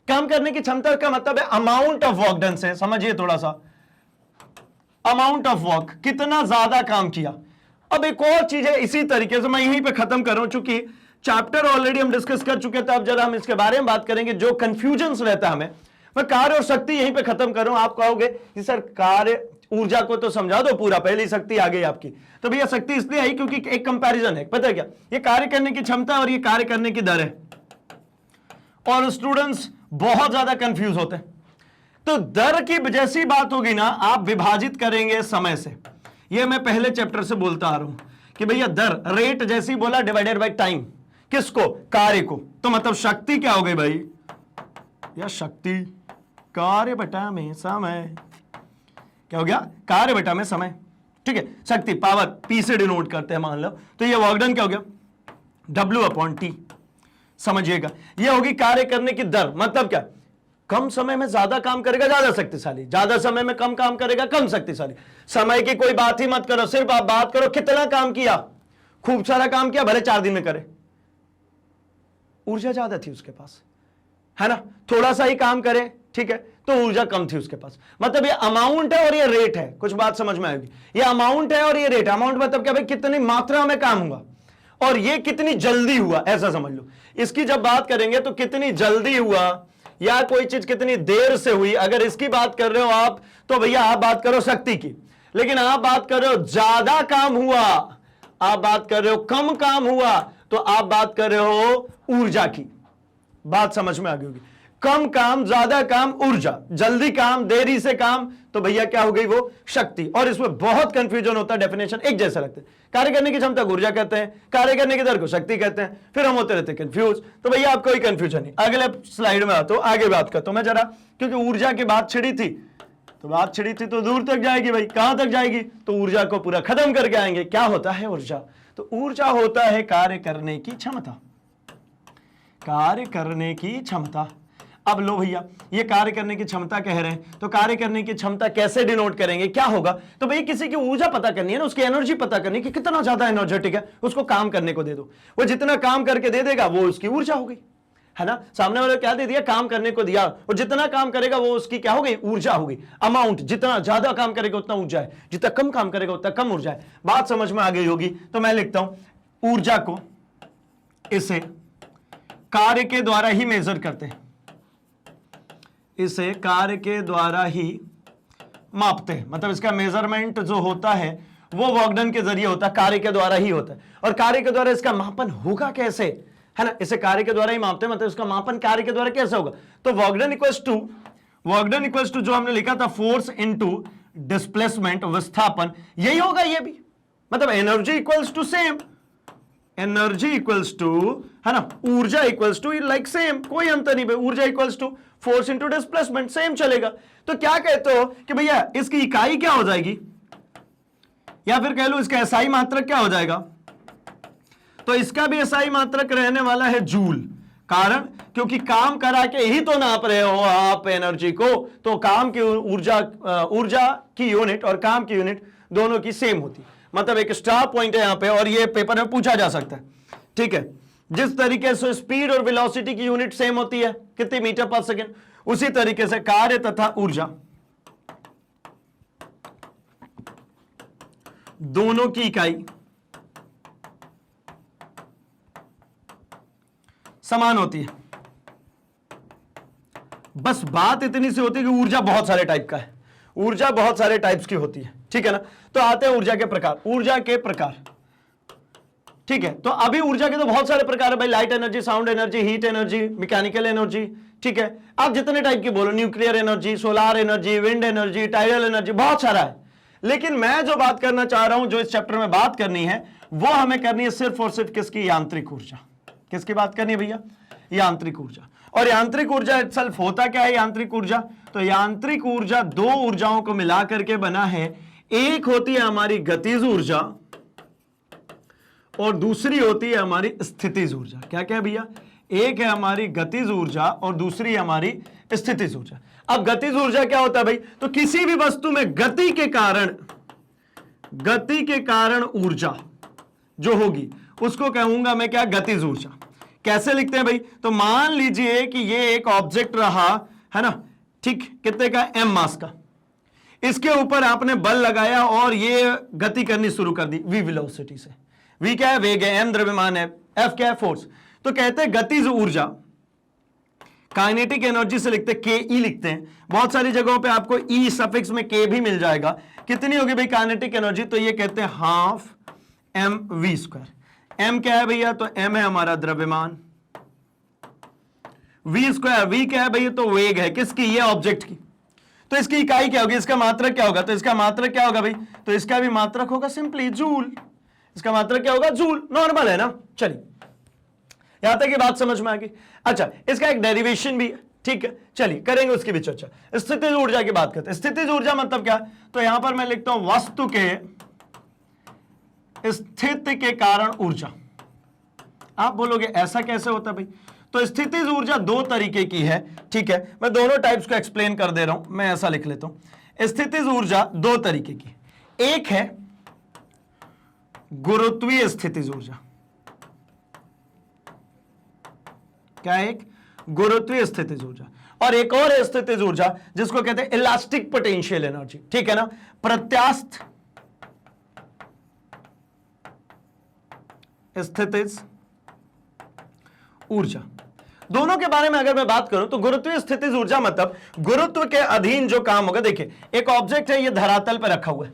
[SPEAKER 1] काम करने की क्षमता का मतलब है अमाउंट ऑफ वर्क डन से, समझिए थोड़ा सा, अमाउंट ऑफ वर्क, कितना ज्यादा काम किया। अब एक और चीज है, इसी तरीके से मैं यहीं पे खत्म कर रहा हूं, चूंकि चैप्टर ऑलरेडी हम डिस्कस कर चुके थे। अब जरा हम इसके बारे में बात करेंगे, जो कंफ्यूजन रहता है हमें। मैं कार्य और शक्ति यहीं पे खत्म कर रहा हूं। आप कहोगे कि सर कार्य ऊर्जा को तो समझा दो पूरा, पहली शक्ति आ गई आपकी। तो भैया शक्ति इसलिए आई क्योंकि एक कंपैरिजन है, पता है क्या? ये कार्य करने की क्षमता और ये कार्य करने की दर है, और स्टूडेंट्स बहुत ज्यादा कंफ्यूज होते हैं। तो दर की जैसी बात होगी ना, आप विभाजित करेंगे समय से। ये मैं पहले चैप्टर से बोलता आ रहा हूं कि भैया दर, रेट जैसी बोला, डिवाइडेड बाय टाइम। किसको? कार्य को। तो मतलब शक्ति क्या हो गई भाई? या शक्ति कार्य बटा में समय। क्या हो गया? कार्य बटा में समय। ठीक है, शक्ति पावर पी से डिनोट करते हैं मान लो। तो ये वर्क डन क्या हो गया? W/T। समझिएगा, ये होगी कार्य करने की दर। मतलब क्या? कम समय में ज्यादा काम करेगा ज्यादा शक्तिशाली, ज्यादा समय में कम काम करेगा कम शक्तिशाली। समय की कोई बात ही मत करो, सिर्फ आप बात करो कितना काम किया। खूब सारा काम किया, भले 4 दिन में करे, ऊर्जा ज्यादा थी उसके पास, है ना। थोड़ा सा ही काम करे, ठीक है, तो ऊर्जा कम थी उसके पास। मतलब ये अमाउंट है और ये रेट है। कुछ बात समझ में आएगी? ये अमाउंट है और ये रेट। अमाउंट मतलब क्या भाई? कितनी मात्रा में काम हुआ, और ये कितनी जल्दी हुआ, ऐसा समझ लो। इसकी जब बात करेंगे तो कितनी जल्दी हुआ या कोई चीज कितनी देर से हुई, अगर इसकी बात कर रहे हो आप, तो भैया आप बात करो शक्ति की। लेकिन आप बात कर रहे हो ज्यादा काम हुआ, आप बात कर रहे हो कम काम हुआ, तो आप बात कर रहे हो ऊर्जा की। बात समझ में आ गई होगी। कम काम, ज्यादा काम, ऊर्जा। जल्दी काम, देरी से काम, तो भैया क्या हो गई? वो शक्ति। और इसमें बहुत कंफ्यूजन होता है, डेफिनेशन एक जैसे लगते हैं। कार्य करने की क्षमता को ऊर्जा कहते हैं, कार्य करने की दर को शक्ति कहते हैं, फिर हम होते रहते हैं कंफ्यूज। तो भैया आप कोई कंफ्यूजन नहीं। अगले स्लाइड में आता हूं, आगे बात करता हूं मैं जरा, क्योंकि ऊर्जा की बात छिड़ी थी, तो बात छिड़ी थी तो दूर तक जाएगी भाई। कहां तक जाएगी? तो ऊर्जा को पूरा खत्म करके आएंगे। क्या होता है ऊर्जा? तो ऊर्जा होता है कार्य करने की क्षमता। कार्य करने की क्षमता। अब लो भैया, ये कार्य करने की क्षमता कह रहे हैं, तो कार्य करने की क्षमता कैसे डिनोट करेंगे? क्या होगा? तो भाई किसी की ऊर्जा पता करनी है ना, उसकी एनर्जी पता करनी है कि कितना ज्यादा एनर्जेटिक है, उसको काम करने को दे दो। वो जितना काम करके दे देगा वो उसकी ऊर्जा हो गई, है ना। सामने वाले क्या दे दिया? काम करने को दिया, और जितना काम करेगा वो उसकी क्या हो गई? ऊर्जा हो गई। अमाउंट, जितना ज्यादा काम करेगा उतना ऊर्जा है, जितना कम काम करेगा उतना कम ऊर्जा है। बात समझ में आ गई होगी। तो मैं लिखता हूं ऊर्जा को, इसे कार्य के द्वारा ही मेजर करते हैं, इसे कार्य के द्वारा ही मापते हैं। मतलब इसका मेजरमेंट जो होता है वो वर्क डन के जरिए होता है, कार्य के द्वारा ही होता है। और कार्य के द्वारा इसका मापन होगा कैसे, है ना? इसे कार्य के द्वारा ही मापते हैं, मतलब इसका मापन कार्य के द्वारा कैसे होगा? तो वर्क डन इक्वल्स टू जो हमने लिखा था फोर्स इनटू डिस्प्लेसमेंट, विस्थापन, यही होगा ये भी। मतलब energy equals to same, energy equals to, है ना, ऊर्जा इक्वल्स टू, लाइक सेम, कोई अंतर नहीं भाई। ऊर्जा equals to force into displacement, same चलेगा। तो क्या कहते हो कि भैया इसकी इकाई क्या हो जाएगी, या फिर कह लो इसका एसआई मात्रक क्या हो जाएगा? तो इसका भी एसआई मात्रक रहने वाला है जूल। कारण क्योंकि काम करा के ही तो नाप रहे हो आप एनर्जी को, तो काम की ऊर्जा की यूनिट और काम की यूनिट दोनों की सेम होती। मतलब एक स्टार पॉइंट है यहां पे, और ये पेपर में पूछा जा सकता है, ठीक है। जिस तरीके से स्पीड और वेलोसिटी की यूनिट सेम होती है, कितनी मीटर पर सेकेंड, उसी तरीके से कार्य तथा ऊर्जा दोनों की इकाई समान होती है। बस बात इतनी सी होती है कि ऊर्जा बहुत सारे टाइप का है, ऊर्जा बहुत सारे टाइप्स की होती है, ठीक है ना। तो आते हैं ऊर्जा के प्रकार। ऊर्जा के प्रकार, ठीक है। तो अभी ऊर्जा के तो बहुत सारे प्रकार है भाई, light energy, sound energy, heat energy, mechanical energy, ठीक है। आप जितने टाइप की बोलो, nuclear energy, solar energy, wind energy, tidal energy, बहुत सारा है। लेकिन मैं जो बात करना चाह रहा हूं, जो इस चैप्टर में बात करनी है, वो हमें करनी है सिर्फ और सिर्फ किसकी? यांत्रिक ऊर्जा। किसकी बात करनी है भैया? यांत्रिक ऊर्जा। और यांत्रिक ऊर्जा इटसेल्फ होता क्या है यांत्रिक ऊर्जा? तो यांत्रिक ऊर्जा दो ऊर्जाओं को मिलाकर के बना है। एक होती है हमारी गतिज ऊर्जा और दूसरी होती है हमारी स्थितिज ऊर्जा। क्या क्या भैया? एक है हमारी गतिज ऊर्जा और दूसरी है हमारी स्थितिज ऊर्जा। अब गतिज ऊर्जा क्या होता है भाई? तो किसी भी वस्तु में गति के कारण ऊर्जा जो होगी उसको कहूंगा मैं क्या? गतिज ऊर्जा। कैसे लिखते हैं भाई? तो मान लीजिए कि ये एक ऑब्जेक्ट रहा है ना, ठीक, कितने का? m मास का। इसके ऊपर आपने बल लगाया और ये गति करनी शुरू कर दी v वेलोसिटी से। v क्या है? वेग है। m द्रव्यमान है। f क्या है? फोर्स। तो कहते हैं गतिज ऊर्जा, काइनेटिक एनर्जी से लिखते के ई लिखते हैं। बहुत सारी जगहों पे आपको ई सफिक्स में के भी मिल जाएगा। कितनी होगी भाई काइनेटिक एनर्जी? तो ये कहते हैं half M V square. M क्या है भैया? तो एम है हमारा द्रव्यमान, वी स्क्वायर, वी क्या है भैया? तो वेग है किसकी? ये ऑब्जेक्ट की। तो इसकी इकाई क्या होगी? इसका मात्रक क्या होगा? तो इसका मात्रक क्या होगा भाई? तो इसका भी मात्रक होगा सिंपली जूल। इसका मात्रक क्या होगा? जूल। नॉर्मल है ना। चलिए, यहां तक ये बात समझ में आ गई। अच्छा, इसका एक डेरिवेशन भी है, ठीक है, चलिए करेंगे उसकी भी चर्चा। स्थितिज ऊर्जा की बात करते हैं। स्थितिज ऊर्जा मतलब क्या? तो यहां पर मैं लिखता हूं वस्तु के स्थिति के कारण ऊर्जा। आप बोलोगे ऐसा कैसे होता है भाई? तो स्थितिज ऊर्जा दो तरीके की है, ठीक है, मैं दोनों टाइप्स को एक्सप्लेन कर दे रहा हूं। मैं ऐसा लिख लेता हूं, स्थितिज ऊर्जा दो तरीके की। एक है गुरुत्वीय स्थितिज ऊर्जा। क्या है? एक गुरुत्वीय स्थितिज ऊर्जा। और एक और है स्थितिज ऊर्जा जिसको कहते हैं इलास्टिक पोटेंशियल एनर्जी, ठीक है ना, प्रत्यास्थ स्थितिज ऊर्जा। दोनों के बारे में अगर मैं बात करूं तो गुरुत्वीय स्थितिज ऊर्जा मतलब गुरुत्व के अधीन जो काम होगा। देखिए, एक ऑब्जेक्ट है, ये धरातल पर रखा हुआ है,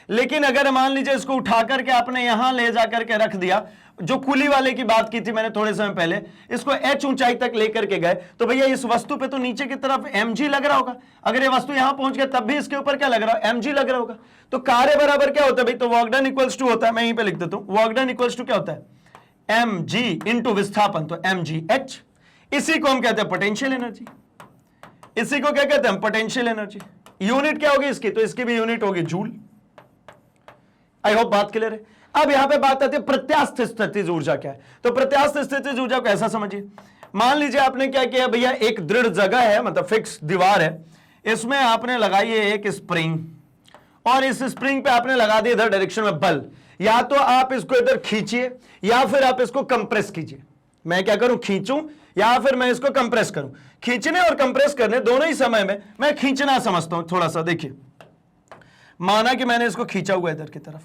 [SPEAKER 1] लेकिन अगर मान लीजिए इसको उठा करके आपने यहां ले जाकर के रख दिया, जो कुली वाले की बात की थी मैंने थोड़े समय पहले, इसको h ऊंचाई तक लेकर के गए, तो भैया इस वस्तु पे तो नीचे की तरफ mg लग रहा होगा। अगर ये वस्तु यहां पहुंच गया तब भी इसके ऊपर क्या लग रहा है? mg लग रहा होगा। तो कार्य बराबर क्या होता है भाई? तो वर्क डन इक्वल्स टू होता है, मैं यहीं पे लिख देता हूं, वर्क डन इक्वल्स टू क्या होता है? mg इंटू विस्थापन, तो mgh। इसी को हम कहते हैं पोटेंशियल एनर्जी। इसी को क्या कहते हैं हम? Potential energy. यूनिट क्या होगी इसकी? तो इसकी भी यूनिट होगी जूल। आई होप बात क्लियर है। अब यहां पे बात आती है प्रत्यास्थ स्थितिज ऊर्जा क्या है। तो प्रत्यास्थ स्थितिज ऊर्जा को ऐसा समझिए, मान लीजिए आपने क्या किया भैया, एक दृढ़ जगह है, मतलब फिक्स दीवार है, इसमें आपने लगाई है एक स्प्रिंग, और इस स्प्रिंग पे आपने लगा दिया इधर डायरेक्शन में बल। या तो आप इसको इधर खींचिए या फिर आप इसको कंप्रेस कीजिए। मैं क्या करूं? खींचूं या फिर मैं इसको कंप्रेस करूं। खींचने और कंप्रेस करने दोनों ही समय में मैं खींचना समझता हूं। थोड़ा सा देखिए, माना कि मैंने इसको खींचा हुआ इधर की तरफ,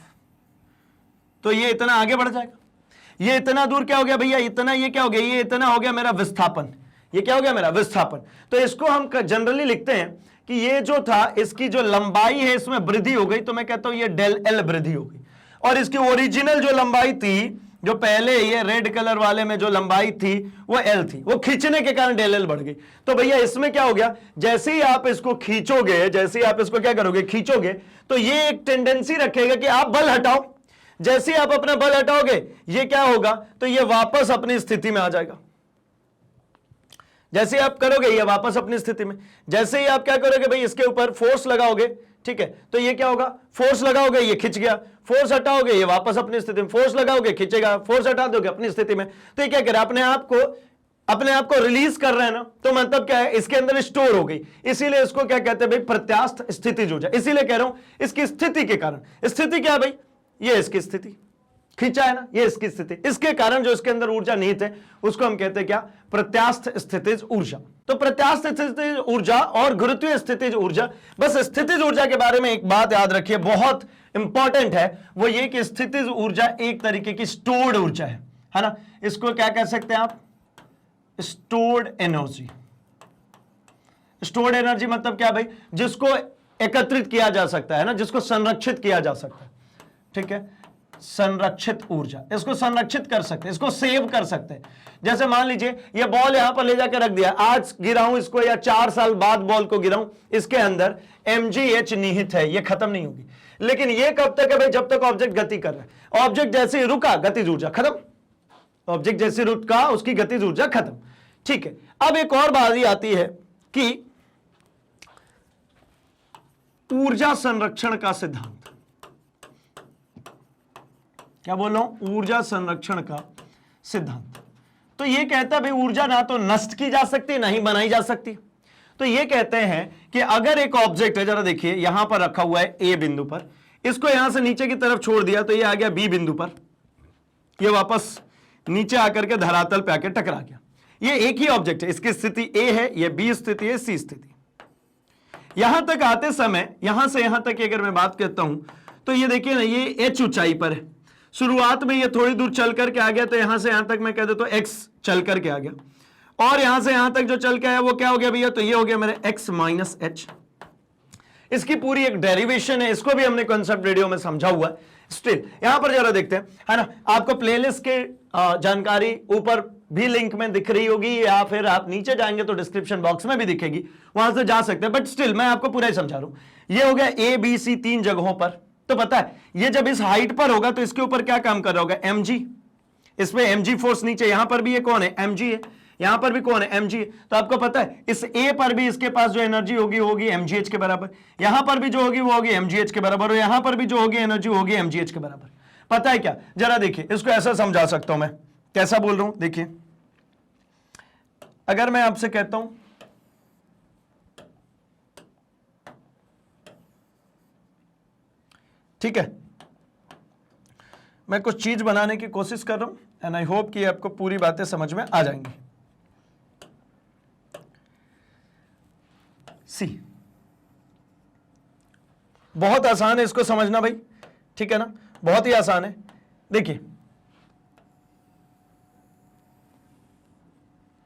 [SPEAKER 1] तो ये इतना आगे बढ़ जाएगा। ये इतना दूर क्या हो गया भैया? इतना, ये क्या हो गया? ये इतना हो गया मेरा विस्थापन। ये क्या हो गया? मेरा विस्थापन। तो इसको हम जनरली लिखते हैं कि ये जो था, इसकी जो लंबाई है इसमें वृद्धि हो गई, तो मैं कहता हूं ये डेल एल वृद्धि हो गई। और इसकी ओरिजिनल जो लंबाई थी, जो पहले ये रेड कलर वाले में जो लंबाई थी वो एल थी, वो खींचने के कारण डेल एल बढ़ गई। तो भैया इसमें क्या हो गया? जैसे ही आप इसको खींचोगे, जैसे ही आप इसको क्या करोगे? खींचोगे, तो ये एक टेंडेंसी रखेगा कि आप बल हटाओ। जैसे ही आप अपना बल हटाओगे, ये क्या होगा? तो ये वापस अपनी स्थिति में आ जाएगा। जैसे आप करोगे ये वापस अपनी स्थिति में। जैसे ही आप क्या करोगे भाई, इसके ऊपर फोर्स लगाओगे, ठीक है, तो ये क्या होगा? फोर्स लगाओगे, ये खिंच गया। फोर्स हटाओगे, ये वापस अपनी स्थिति में। फोर्स लगाओगे, खिंचेगा। फोर्स हटा दोगे, अपनी स्थिति में। तो ये क्या करे? अपने आप को रिलीज कर रहे हैं ना। तो मतलब क्या है? इसके अंदर स्टोर हो गई। इसीलिए इसको क्या कहते हैं भाई? प्रत्यास्थ स्थितिज ऊर्जा। इसीलिए कह रहा हूं इसकी स्थिति के कारण। स्थिति क्या है भाई? ये इसकी स्थिति, खींचा है ना, ये इसकी स्थिति। इसके कारण जो इसके अंदर ऊर्जा निहित है उसको हम कहते हैं क्या? प्रत्यास्थ स्थितिज ऊर्जा। तो प्रत्यास्थ स्थितिज ऊर्जा और गुरुत्वीय स्थितिज ऊर्जा। बस स्थितिज ऊर्जा के बारे में एक बात याद रखिए, बहुत इंपॉर्टेंट है, वो ये कि स्थितिज ऊर्जा एक तरीके की स्टोर्ड ऊर्जा है ना। इसको क्या कह सकते हैं आप? Stored energy. स्टोर्ड एनर्जी मतलब क्या भाई? जिसको एकत्रित किया जा सकता है ना, जिसको संरक्षित किया जा सकता है, ठीक है, संरक्षित ऊर्जा। इसको संरक्षित कर सकते हैं, इसको सेव कर सकते हैं। जैसे मान लीजिए ये बॉल यहां पर ले जाकर रख दिया, आज गिराऊं इसको या 4 साल बाद बॉल को गिराऊं, इसके अंदर mgh निहित है, ये खत्म नहीं होगी। लेकिन ये कब तक है भाई? जब तक ऑब्जेक्ट गति कर रहा है। ऑब्जेक्ट जैसे ही रुका, गतिज ऊर्जा खत्म। ऑब्जेक्ट जैसे रुका, उसकी गतिज ऊर्जा खत्म, ठीक है। अब एक और बात आती है कि ऊर्जा संरक्षण का सिद्धांत। क्या बोल रहा हूं, ऊर्जा संरक्षण का सिद्धांत। तो ये कहता है भाई ऊर्जा ना तो नष्ट की जा सकती ना ही बनाई जा सकती। तो ये कहते हैं कि अगर एक ऑब्जेक्ट है, जरा देखिए यहां पर रखा हुआ है ए बिंदु पर, इसको यहां से नीचे की तरफ छोड़ दिया तो ये आ गया बी बिंदु पर, ये वापस नीचे आकर के धरातल पे आकर टकरा गया। ये एक ही ऑब्जेक्ट है, इसकी स्थिति ए है, ये बी स्थिति है, सी स्थिति। यहां तक आते समय यहां से यहां तक अगर मैं बात करता हूं तो ये देखिए ना, ये एच ऊंचाई पर है। शुरुआत में ये थोड़ी दूर चल करके आ गया, तो यहां से यहां तक मैं कह देता हूं एक्स चल करके आ गया, और यहां से यहां तक जो चल के आया वो क्या हो गया भैया, तो ये हो गया मेरे एक्स माइनस एच। इसकी पूरी एक डेरिवेशन है, इसको भी हमने कॉन्सेप्ट वीडियो में समझा हुआ है। स्टिल यहां पर जरा देखते हैं, है ना, आपको प्लेलिस्ट के जानकारी ऊपर भी लिंक में दिख रही होगी, या फिर आप नीचे जाएंगे तो डिस्क्रिप्शन बॉक्स में भी दिखेगी, वहां से जा सकते हैं। बट स्टिल मैं आपको पूरा ही समझा रहा हूं। ये हो गया ए बी सी 3 जगहों पर। तो पता है ये जब इस हाइट पर होगा तो इसके ऊपर क्या काम कर रहा होगा, mg। इसमें mg फोर्स नीचे, यहां पर भी ये कौन है, mg है, यहां पर भी कौन है, mg है। तो आपको पता है इस a पर भी इसके पास जो एनर्जी होगी होगी mgh के बराबर, यहां पर भी जो होगी वो होगी mgh के बराबर, और यहां पर भी जो होगी एनर्जी होगी mgh के बराबर। पता है क्या, जरा देखिए इसको ऐसा समझा सकता हूं मैं, कैसा बोल रहा हूं, देखिए अगर मैं आपसे कहता हूं ठीक है, मैं कुछ चीज बनाने की कोशिश कर रहा हूं एंड आई होप कि आपको पूरी बातें समझ में आ जाएंगी। सी बहुत आसान है इसको समझना भाई, ठीक है ना, बहुत ही आसान है। देखिए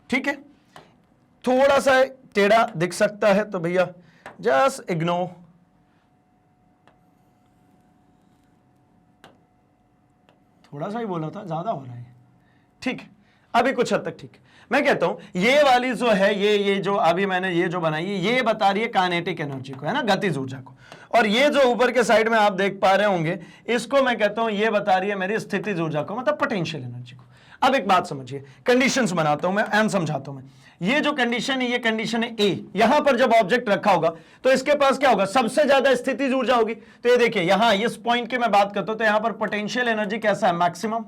[SPEAKER 1] ठीक है, थोड़ा सा टेढ़ा दिख सकता है तो भैया जस्ट इग्नोर। थोड़ा सा ही बोला था, ज्यादा हो रहा है, ठीक है, अभी कुछ हद तक ठीक है। मैं कहता हूं ये वाली जो है, ये जो अभी मैंने ये जो बनाई है, ये बता रही है काइनेटिक एनर्जी को, है ना, गतिज ऊर्जा को। और ये जो ऊपर के साइड में आप देख पा रहे होंगे, इसको मैं कहता हूं ये बता रही है मेरी स्थितिज ऊर्जा को, मतलब पोटेंशियल एनर्जी को। अब एक बात समझिए, कंडीशंस बनाता हूं मैं एंड समझाता हूं मैं। ये जो कंडीशन है, ये कंडीशन है ए। यहां पर जब ऑब्जेक्ट रखा होगा तो इसके पास क्या होगा, सबसे ज्यादा स्थितिज ऊर्जा होगी। तो ये देखिए यहां इस पॉइंट की मैं बात करता हूं तो यहां पर पोटेंशियल एनर्जी कैसा है, मैक्सिमम।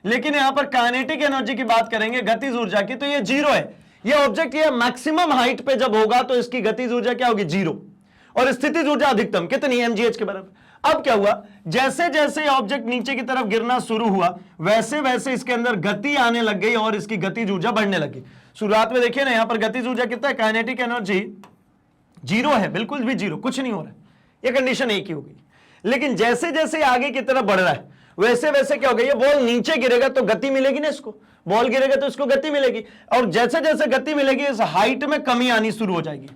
[SPEAKER 1] लेकिन यहां पर काइनेटिक एनर्जी की बात करेंगे, गतिज ऊर्जा की, तो ये 0 है। ये ऑब्जेक्ट ये मैक्सिमम हाइट पे जब होगा तो इसकी गतिज ऊर्जा क्या होगी, 0, और स्थितिज ऊर्जा अधिकतम कितनी, mgh के बराबर। अब क्या हुआ, जैसे जैसे ऑब्जेक्ट नीचे की तरफ गिरना शुरू हुआ वैसे वैसे इसके अंदर गति आने लग गई और इसकी गतिज ऊर्जा बढ़ने लगी। शुरुआत में देखिए ना, यहां पर गतिज ऊर्जा कितना है, काइनेटिक एनर्जी 0 है, बिल्कुल भी 0, कुछ नहीं हो रहा है, ये कंडीशन एक ही हो गई। लेकिन जैसे जैसे आगे की तरफ बढ़ रहा है वैसे वैसे क्या होगा, ये बॉल नीचे गिरेगा तो गति मिलेगी ना, इसको बॉल गिरेगा तो इसको गति मिलेगी, और जैसे जैसे गति मिलेगी इस हाइट में कमी आनी शुरू हो जाएगी,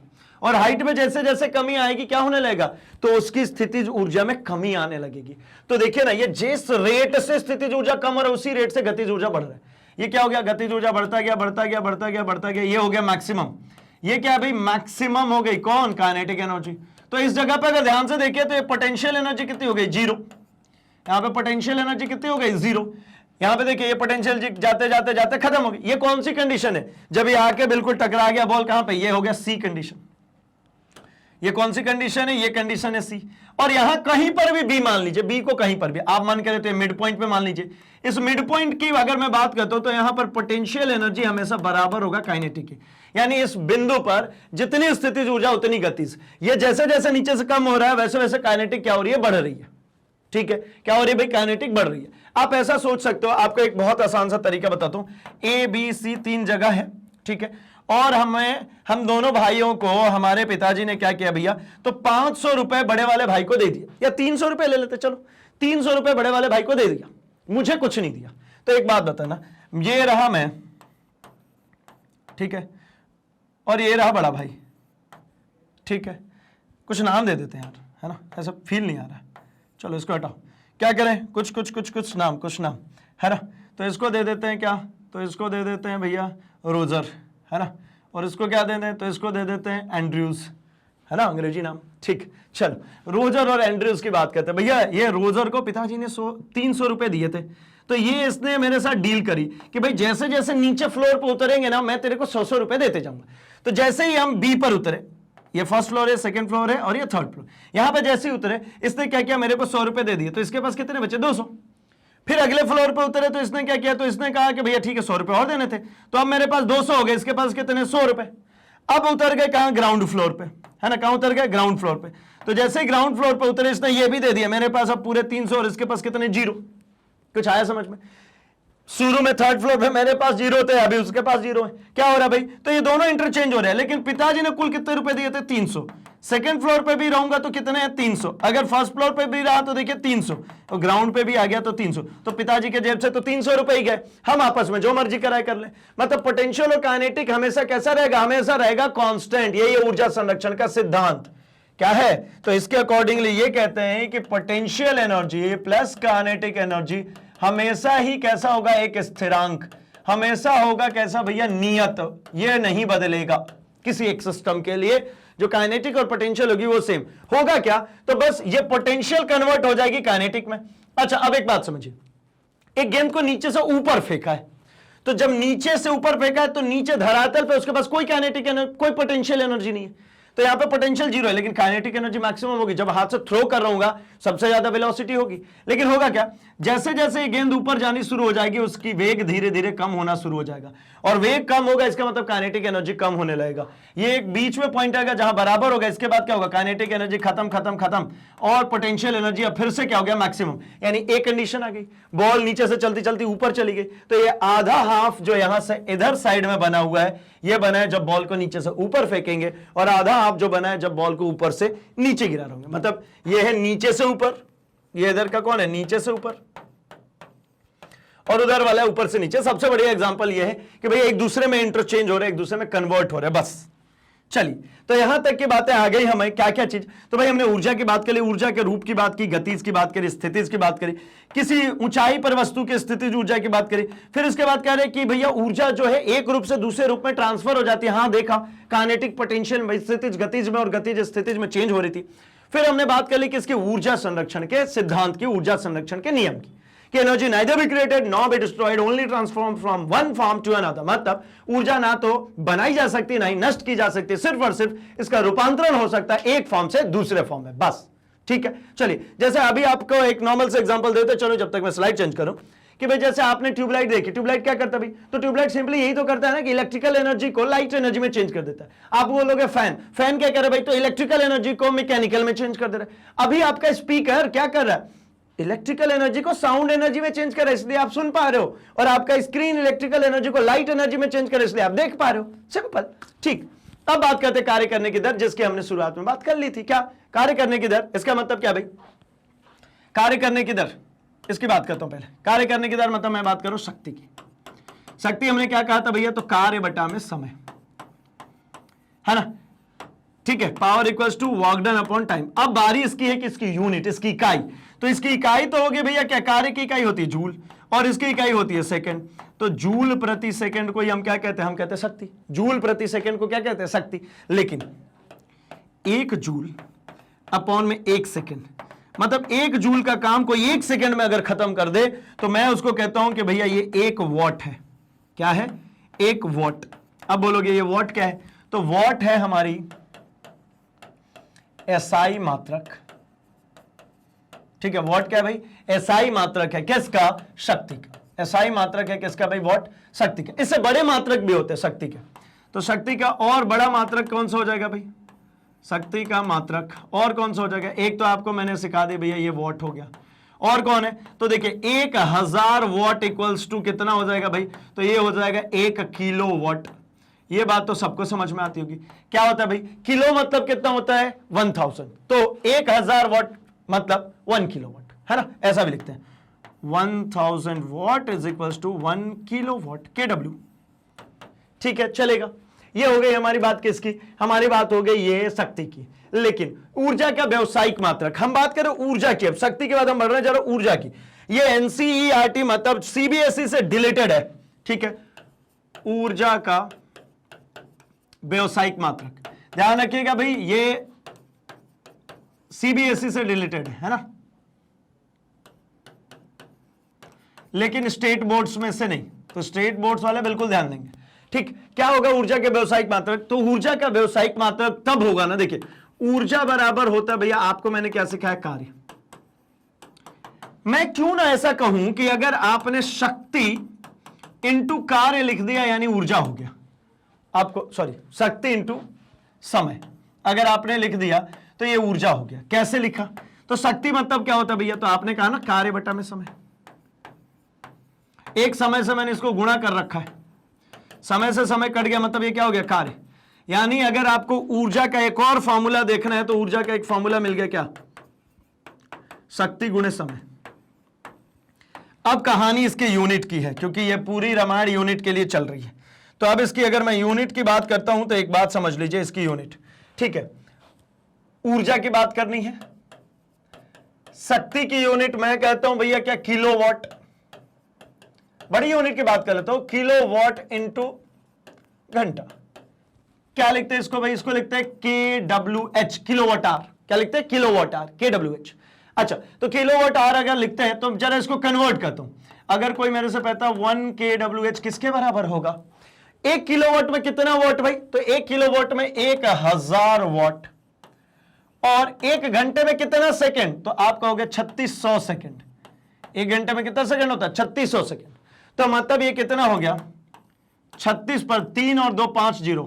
[SPEAKER 1] और हाइट में जैसे जैसे कमी आएगी क्या होने लगेगा, तो उसकी स्थितिज ऊर्जा में कमी आने लगेगी। तो देखिए ना, ये जिस रेट से स्थितिज ऊर्जा कम हो रहा है उसी रेट से गतिज ऊर्जा बढ़ रहा है। ये क्या हो गया, गतिज ऊर्जा बढ़ता गया बढ़ता गया बढ़ता गया बढ़ता गया, ये हो गया मैक्सिमम। ये क्या है भाई, मैक्सिमम हो गई कौन, काइनेटिक एनर्जी। तो इस जगह पे अगर ध्यान से देखिए तो ये पोटेंशियल एनर्जी कितनी हो गई, 0। यहां पे पोटेंशियल एनर्जी कितनी हो गई, 0। यहां पे देखिए ये पोटेंशियल जाते जाते जाते खत्म हो गई। ये कौन सी कंडीशन है, जब ये आके बिल्कुल टकरा गया बॉल कहां पे, ये हो गया सी कंडीशन। ये कौन सी कंडीशन है, ये कंडीशन है सी। और यहां कहीं पर भी बी मान लीजिए, बी को कहीं पर भी आप मान के देते मिड पॉइंट पे मान लीजिए। इस मिड पॉइंट की अगर मैं बात करता हूं तो यहां पर पोटेंशियल एनर्जी हमेशा बराबर होगा काइनेटिक की, यानी इस बिंदु पर जितनी स्थितिज ऊर्जा उतनी गतिज। ये जैसे जैसे नीचे से कम हो रहा है वैसे वैसे काइनेटिक क्या हो रही है, बढ़ रही है। ठीक है, क्या हो रही है भाई, काइनेटिक बढ़ रही है। आप ऐसा सोच सकते हो, आपको एक बहुत आसान सा तरीका बताता हूं। ए बी सी 3 जगह है, ठीक है, और हम दोनों भाइयों को हमारे पिताजी ने क्या किया भैया, तो 500 रुपए बड़े वाले भाई को दे दिया, या 300 रुपए ले लेते, चलो 300 रुपए बड़े वाले भाई को दे दिया, मुझे कुछ नहीं दिया। तो एक बात बताना, ये रहा मैं, ठीक है, और ये रहा बड़ा भाई, ठीक है, कुछ नाम दे देते हैं यार, है ना, ऐसा फील नहीं आ रहा है, चलो इसको हटाओ, क्या करें, कुछ कुछ कुछ कुछ नाम, कुछ नाम, है ना। तो इसको दे देते हैं क्या, तो इसको दे देते हैं भैया रोजर, है ना, और इसको क्या दे दें, तो इसको दे देते हैं एंड्रयूज, है ना, अंग्रेजी नाम। ठीक, चलो रोजर और एंड्रयूज की बात करते हैं। भैया ये रोजर को पिताजी ने 300 रुपए दिए थे, तो ये इसने मेरे साथ डील करी कि भाई जैसे जैसे नीचे फ्लोर पर उतरेंगे ना मैं तेरे को 100 रुपए देते जाऊंगा। तो जैसे ही हम बी पर उतरे, ये फर्स्ट फ्लोर है, सेकंड फ्लोर है और ये थर्ड फ्लोर, यहां पे जैसे ही उतरे इसने क्या किया, मेरे को 100 रुपए दे दिए, तो इसके पास कितने बचे, 200। फिर अगले फ्लोर पे उतरे तो इसने क्या किया, तो इसने कहा कि भैया ठीक है 100 रुपए और देने थे, तो अब मेरे पास 200 हो गए, इसके पास कितने 100 रुपए। अब उतर गए कहां, ग्राउंड फ्लोर पे, है ना, कहां उतर गए, ग्राउंड फ्लोर पे। तो जैसे ही ग्राउंड फ्लोर पे उतरे इसने ये भी दे दिया, मेरे पास अब पूरे 300 और इसके पास कितने 0। कुछ आया समझ में? शुरू में थर्ड फ्लोर पे मेरे पास 0 थे, अभी उसके पास 0 है। क्या हो रहा है भाई, तो ये दोनों इंटरचेंज हो रहे हैं, लेकिन पिताजी ने कुल कितने रुपए दिए थे 300। सेकंड फ्लोर पे भी रहूंगा तो कितने हैं 300, अगर फर्स्ट फ्लोर पे भी रहा तो देखिए 300, और ग्राउंड पे भी आ गया तो 300, तो पिताजी के जेब से तो 300 रुपए ही गए। हम आपस में जो मर्जी कराए कर ले। मतलब पोटेंशियल और काइनेटिक हमेशा कैसा रहेगा, हमेशा रहेगा कांस्टेंट। यही ऊर्जा संरक्षण का सिद्धांत क्या है, तो इसके अकॉर्डिंगली ये कहते हैं कि potential energy plus kinetic energy हमेशा ही कैसा होगा, एक स्थिरांक, हमेशा होगा कैसा भैया, नियत, ये नहीं बदलेगा किसी एक सिस्टम के लिए। जो काइनेटिक और पोटेंशियल होगी वो सेम होगा। क्या, तो बस ये पोटेंशियल कन्वर्ट हो जाएगी काइनेटिक में। अच्छा अब एक बात समझिए, एक गेंद को नीचे से ऊपर फेंका है, तो जब नीचे से ऊपर फेंका है तो नीचे धरातल पे उसके पास कोई काइनेटिक एनर्जी, कोई पोटेंशियल एनर्जी नहीं है, तो यहां पे पोटेंशियल 0 है, लेकिन काइनेटिक एनर्जी मैक्सिमम होगी। जब हाथ से थ्रो कर रहा हूं सबसे ज्यादा वेलोसिटी होगी, लेकिन होगा क्या, जैसे जैसे गेंद ऊपर जानी शुरू हो जाएगी उसकी वेग धीरे धीरे कम होना शुरू हो जाएगा, और वेग कम होगा इसका मतलब काइनेटिक एनर्जी कम होने लगेगा। ये एक बीच में पॉइंट आएगा जहां बराबर होगा, इसके बाद क्या होगा, काइनेटिक एनर्जी खत्म खत्म खत्म, और पोटेंशियल एनर्जी अब फिर से क्या हो गया, मैक्सिमम। यानी एक कंडीशन आ गई, बॉल नीचे से चलती चलती ऊपर चली गई, तो ये आधा हाफ जो यहां से इधर साइड में बना हुआ है ये बना है जब बॉल को नीचे से ऊपर फेंकेंगे, और आधा हाफ जो बना है जब बॉल को ऊपर से नीचे गिरा रहे होंगे। मतलब ये है नीचे से ऊपर, ये इधर का कौन है, नीचे से ऊपर, और उधर वाला है ऊपर से नीचे। सबसे बढ़िया एग्जांपल ये है कि भाई एक दूसरे में इंटरचेंज हो रहे हैं, एक दूसरे में कन्वर्ट हो रहे हैं, बस। चलिए, तो यहां तक की बातें आ गई हमें, क्या क्या चीज, तो भाई हमने ऊर्जा की बात करी, ऊर्जा के रूप की बात की, गतिज की बात करी, स्थितिज की बात करी, किसी ऊंचाई पर वस्तु की स्थितिज ऊर्जा की बात करी। फिर इसके बाद कह रहे कि भैया ऊर्जा जो है एक रूप से दूसरे रूप में ट्रांसफर हो जाती है। हाँ देखा, काइनेटिक पोटेंशियल स्थितिज गतिज में और गतिज स्थितिज में चेंज हो रही थी। फिर हमने बात कर ली किसकी, ऊर्जा संरक्षण के सिद्धांत की, ऊर्जा संरक्षण के नियम की, कि energy neither be created nor be destroyed, only transformed from one form to another। मतलब ऊर्जा ना तो बनाई जा सकती ना ही नष्ट की जा सकती, सिर्फ और सिर्फ इसका रूपांतरण हो सकता है एक फॉर्म से दूसरे फॉर्म में, बस। ठीक है, चलिए जैसे अभी आपको एक नॉर्मल से एग्जांपल देते, चलो जब तक मैं स्लाइड चेंज करूं, कि भाई जैसे आपने ट्यूबलाइट देखी, ट्यूबलाइट क्या करता है भाई, तो ट्यूबलाइट सिंपली यही तो करता है ना कि इलेक्ट्रिकल एनर्जी को लाइट एनर्जी में चेंज कर देता है। आप बोलोगे फैन, फैन क्या कर रहा है भाई, तो इलेक्ट्रिकल एनर्जी को मैकेनिकल में चेंज कर दे रहा है। अभी आपका स्पीकर क्या कर रहा है, इलेक्ट्रिकल एनर्जी को साउंड एनर्जी में चेंज कर रहा है, इसलिए आप सुन पा रहे हो, और आपका स्क्रीन इलेक्ट्रिकल एनर्जी को लाइट एनर्जी में चेंज कर रहा है, इसलिए आप देख पा रहे हो। सिंपल, ठीक। अब बात करते हैं कार्य करने की दर, जिसकी हमने शुरुआत में बात कर ली थी। क्या कार्य करने की दर, इसका मतलब क्या भाई, कार्य करने की दर, इसकी बात करता हूं पहले। कार्य करने की दर मतलब मैं बात करूं शक्ति की। शक्ति हमने क्या कहा था भैया, तो कार्य बटा में समय, है ना, ठीक है, power equals to work done upon time. अब बारी इसकी है कि इसकी यूनिट, इसकी इकाई, तो इसकी इकाई तो होगी भैया क्या, कार्य की इकाई होती है जूल, और इसकी इकाई होती है सेकंड। तो जूल प्रति सेकंड को हम क्या कहते हैं, हम कहते हैं शक्ति। जूल प्रति सेकंड को क्या कहते हैं, शक्ति। लेकिन एक जूल अपॉन में एक सेकंड, मतलब एक जूल का काम कोई एक सेकंड में अगर खत्म कर दे तो मैं उसको कहता हूं कि भैया ये एक वॉट है। क्या है, एक वॉट। अब बोलोगे ये वॉट क्या है, तो वॉट है हमारी एसआई मात्रक। ठीक है, वॉट क्या है भाई, एसआई मात्रक है किसका, शक्ति का। एसआई मात्रक है किसका भाई, वॉट, शक्ति का। इससे बड़े मात्रक भी होते हैं शक्ति के, तो शक्ति का और बड़ा मात्रक कौन सा हो जाएगा भाई, शक्ति का मात्रक और कौन सा हो जाएगा, एक तो आपको मैंने सिखा दी भैया ये वॉट हो गया, और कौन है, तो देखिए 1000 वॉट इक्वल्स टू कितना हो जाएगा भाई, तो ये हो जाएगा 1 किलो वॉट। ये बात तो सबको समझ में आती होगी। क्या होता है भाई, किलो मतलब कितना होता है 1000, तो 1000 वॉट मतलब 1 किलो वॉट, है ना, ऐसा भी लिखते हैं। 1000 watt is equals to 1 kilo watt, KW। ठीक है, चलेगा। ये हो गई हमारी बात किसकी, हमारी बात हो गई ये शक्ति की। लेकिन ऊर्जा का व्यावसायिक मात्रक, हम बात करें ऊर्जा की, अब शक्ति के बाद हम बढ़ रहे हैं जरा ऊर्जा की। ये NCERT मतलब CBSE से डिलीटेड है। ठीक है, ऊर्जा का व्यावसायिक मात्रक, ध्यान रखिएगा भाई, ये CBSE से रिलेटेड है ना, लेकिन स्टेट बोर्ड्स में से नहीं, तो स्टेट बोर्ड्स वाले बिल्कुल ध्यान देंगे। ठीक, क्या होगा ऊर्जा के व्यावसायिक मात्रक, तो ऊर्जा का व्यावसायिक मात्रक तब होगा ना, देखिए ऊर्जा बराबर होता है भैया, आपको मैंने क्या सिखाया, कार्य। मैं क्यों ना ऐसा कहूं कि अगर आपने शक्ति इंटू कार्य लिख दिया यानी ऊर्जा हो गया, आपको सॉरी शक्ति इंटू समय अगर आपने लिख दिया तो ये ऊर्जा हो गया। कैसे लिखा? तो शक्ति मतलब क्या होता है भैया? तो आपने कहा ना कार्य बटा में समय, एक समय से मैंने इसको गुणा कर रखा है, समय से समय कट गया मतलब ये क्या हो गया? कार्य। यानी अगर आपको ऊर्जा का एक और फॉर्मूला देखना है तो ऊर्जा का एक फॉर्मूला मिल गया, क्या? शक्ति गुणे समय। अब कहानी इसके यूनिट की है क्योंकि ये पूरी रामायण यूनिट के लिए चल रही है। तो अब इसकी अगर मैं यूनिट की बात करता हूं तो एक बात समझ लीजिए, इसकी यूनिट, ठीक है, ऊर्जा की बात करनी है। शक्ति की यूनिट मैं कहता हूं भैया क्या? किलोवाट। बड़ी यूनिट की बात कर लेता हूं, किलोवाट इंटू घंटा। क्या लिखते हैं इसको भाई? इसको लिखते हैं KWH, किलोवाट आवर। क्या लिखते हैं? Kilowatt hour, KWH। अच्छा, तो किलोवाट आवर अगर लिखते हैं तो जरा इसको कन्वर्ट करता हूं। अगर कोई मेरे से कहता 1 KWH किसके बराबर होगा? 1 किलोवाट में कितना वाट भाई? तो 1 किलोवाट में 1000 वाट। और 1 घंटे में कितना सेकंड? तो आप कहोगे 3600 सेकंड। 1 घंटे में कितना सेकंड होता है? 3600 सेकंड। तो मतलब ये कितना हो गया? 36 पर 3 और 2 5 0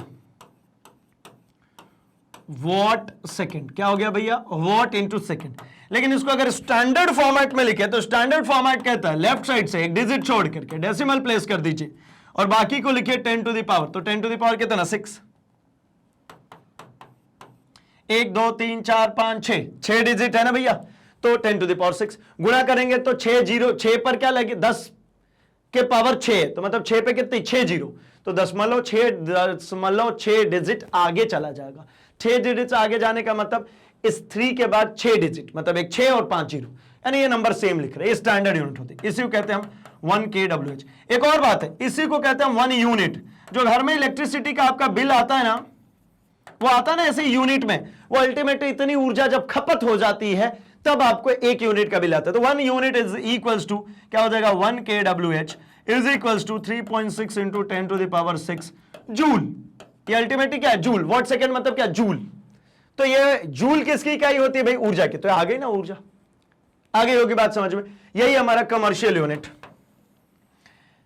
[SPEAKER 1] वॉट सेकंड। क्या हो गया भैया? What into second. लेकिन इसको अगर स्टैंडर्ड फॉर्मेट में लिखे तो स्टैंडर्ड फॉर्मेट कहता है लेफ्ट साइड से एक डिजिट छोड़ करके डेसिमल प्लेस कर दीजिए और बाकी को लिखिए 10 टू द पावर। तो 10 टू द पावर कितना? 6। 1 2 3 4 5 6 डिजिट है ना भैया, तो 10 टू द पावर 6 गुणा करेंगे तो 6 पर क्या लगे? 10 के पावर 6, तो मतलब 6 पे कितनी? 6 0, तो 10.6 डिजिट आगे चला जाएगा। 6 डिजिट आगे जाने का मतलब इस 3 के बाद 6 डिजिट, मतलब एक 6 और 5 0, यानी ये नंबर सेम लिख रहे हैं। स्टैंडर्ड यूनिट होती है, इसी को कहते हैं हम 1 KWH। एक और बात है, इसी को कहते हैं 1 यूनिट। जो घर में इलेक्ट्रिसिटी का आपका बिल आता है ना, वो आता है ना ऐसे यूनिट में, वो अल्टीमेटली इतनी ऊर्जा जब खपत हो जाती है तब आपको 1 यूनिट का बिल आता है। तो 1 यूनिट इज इक्वल्स टू क्या हो जाएगा? 1 KWH is equals to 3.6 into 10 to the power 6 joule. ये अल्टीमेटली क्या है? जूल। वॉट सेकंड मतलब क्या? जूल। तो ये जूल किसकी इकाई होती है भाई? ऊर्जा की। तो आ गई ना ऊर्जा, आ गई होगी बात समझ में। यही हमारा कमर्शियल यूनिट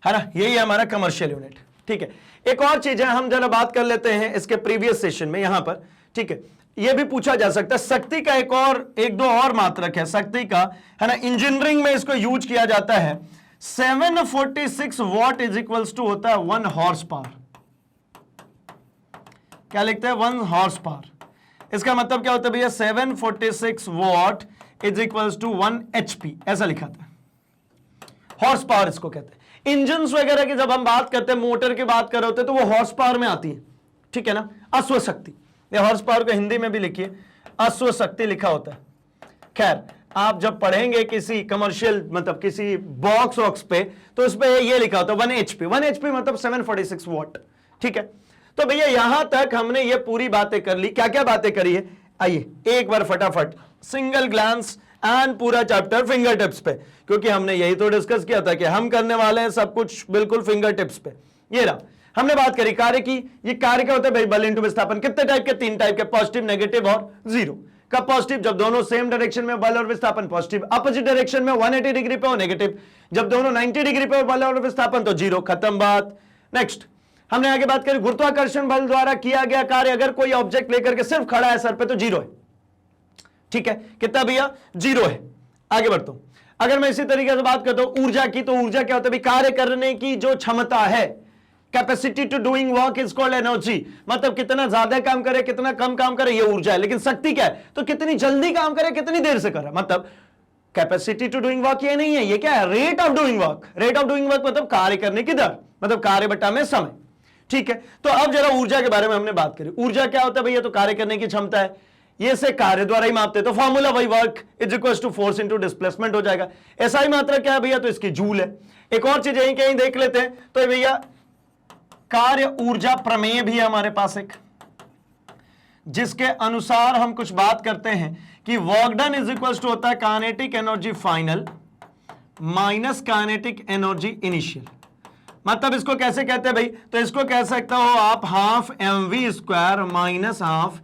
[SPEAKER 1] है ना, यही हमारा कमर्शियल यूनिट। ठीक है, एक और चीज है, हम जरा बात कर लेते हैं इसके प्रीवियस सेशन में यहां पर। ठीक है, यह भी पूछा जा सकता है शक्ति का एक दो और मात्रक है शक्ति का, है ना। इंजीनियरिंग में इसको यूज किया जाता है। 746 वॉट इज इक्वल्स टू होता है 1 हॉर्स पावर। क्या लिखते हैं? 1 हॉर्स पावर। इसका मतलब क्या होता है भैया? 746 watt is equals to 1 HP, ऐसा लिखा था। हॉर्स पावर इसको कहते हैं। इंजन वगैरह की जब हम बात करते हैं, मोटर की बात कर रहे होते हैं, तो वो हॉर्स पावर में आती है। ठीक है ना, अश्व शक्ति। ये हॉर्स पावर को हिंदी में भी लिखिए अश्व शक्ति लिखा होता है। खैर, आप जब पढ़ेंगे किसी कमर्शियल मतलब किसी बॉक्स वॉक्स पे, तो उस पे ये लिखा होता है 1 HP। 1 HP मतलब 746 वॉट। ठीक है, तो भैया यहां तक हमने ये पूरी बातें कर ली। क्या क्या बातें करी है, आइए एक बार फटाफट सिंगल ग्लांस एंड पूरा चैप्टर फिंगर टिप्स पे, क्योंकि हमने यही तो डिस्कस किया था कि हम करने वाले हैं सब कुछ बिल्कुल फिंगर टिप्स पे। ये रहा, हमने बात करी कार्य की। ये कार्य क्या होता है भाई? बल इंटू विस्थापन। कितने टाइप के? 3 टाइप के, पॉजिटिव, नेगेटिव और जीरो। कब पॉजिटिव? जब दोनों सेम डायरेक्शन में बल और विस्थापन पॉजिटिव, अपोजिट डायरेक्शन में 180 डिग्री पे हो नेगेटिव, जब दोनों 90 डिग्री पे हो बल और विस्थापन तो जीरो, खत्म बात। नेक्स्ट हमने आगे बात करी गुरुत्वाकर्षण बल द्वारा किया गया कार्य, अगर कोई ऑब्जेक्ट लेकर के सिर्फ खड़ा है सर पे तो जीरो है। ठीक है, कितना भैया? जीरो है। आगे बढ़ता हूं, अगर मैं इसी तरीके से बात करता हूं ऊर्जा की, तो ऊर्जा क्या होता है? कार्य करने की जो क्षमता है, capacity to doing work is called energy. मतलब कितना ज्यादा काम करे, कितना कम काम करे, ये ऊर्जा है। लेकिन शक्ति क्या है? तो कितनी जल्दी काम करे, कितनी देर से करे। मतलब कैपेसिटी टू डूइंग वर्क ये नहीं है, ये क्या है? Rate of doing work. Rate of doing work मतलब कार्य करने की दर, मतलब कार्य बटा में समय। ठीक है, तो अब जरा ऊर्जा के बारे में हमने बात करी। ऊर्जा क्या होता है भैया? तो कार्य करने की क्षमता है, ये से कार्य द्वारा ही मापते, तो फॉर्मूला वही work is equal to force into displacement हो जाएगा। ऐसा ही मात्रा क्या है भैया? तो इसकी जूल है। एक और चीज यहीं कहीं देख लेते हैं, तो भैया कार्य ऊर्जा प्रमेय भी है हमारे पास एक, जिसके अनुसार हम कुछ बात करते हैं कि work done is equal to होता है kinetic energy final minus kinetic energy initial. मतलब इसको कैसे कहते हैं भाई? तो इसको कह सकता हो आप ½ mv² माइनस ½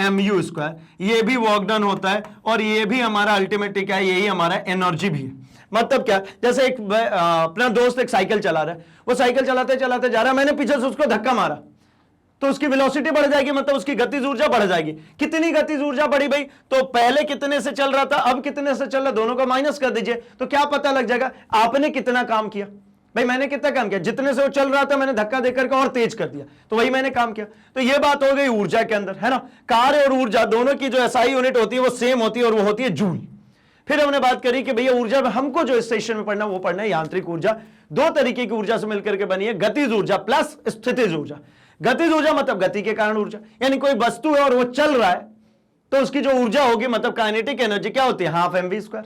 [SPEAKER 1] mu स्क्वायर, ये भी वर्क डन होता है और ये भी हमारा अल्टीमेटली क्या है, यही हमारा एनर्जी भी है। मतलब क्या, जैसे एक अपना दोस्त एक साइकिल चला रहा है, वो साइकिल चलाते चलाते जा रहा है, मैंने पीछे से उसको धक्का मारा तो उसकी वेलोसिटी बढ़ जाएगी, मतलब उसकी गतिज ऊर्जा बढ़ जाएगी। कितनी गतिज ऊर्जा बढ़ी भाई, तो पहले कितने से चल रहा था, अब कितने से चल रहा, दोनों का माइनस कर दीजिए तो क्या पता लग जाएगा आपने कितना काम किया। भाई मैंने कितना काम किया, जितने से वो चल रहा था मैंने धक्का देकर के और तेज कर दिया, तो वही मैंने काम किया। तो ये बात हो गई ऊर्जा के अंदर, है ना। कार्य और ऊर्जा दोनों की जो एसआई यूनिट होती है वो सेम होती है और वो होती है जूल। फिर हमने बात करी कि भैया ऊर्जा में हमको जो इस सेशन में पढ़ना वो पढ़ना है यांत्रिक ऊर्जा। दो तरीके की ऊर्जा से मिलकर के बनी है, गतिज ऊर्जा प्लस स्थितिज ऊर्जा। गतिज ऊर्जा मतलब गति के कारण ऊर्जा, यानी कोई वस्तु है और वो चल रहा है तो उसकी जो ऊर्जा होगी मतलब काइनेटिक एनर्जी क्या होती है, हाफ mv स्क्वायर।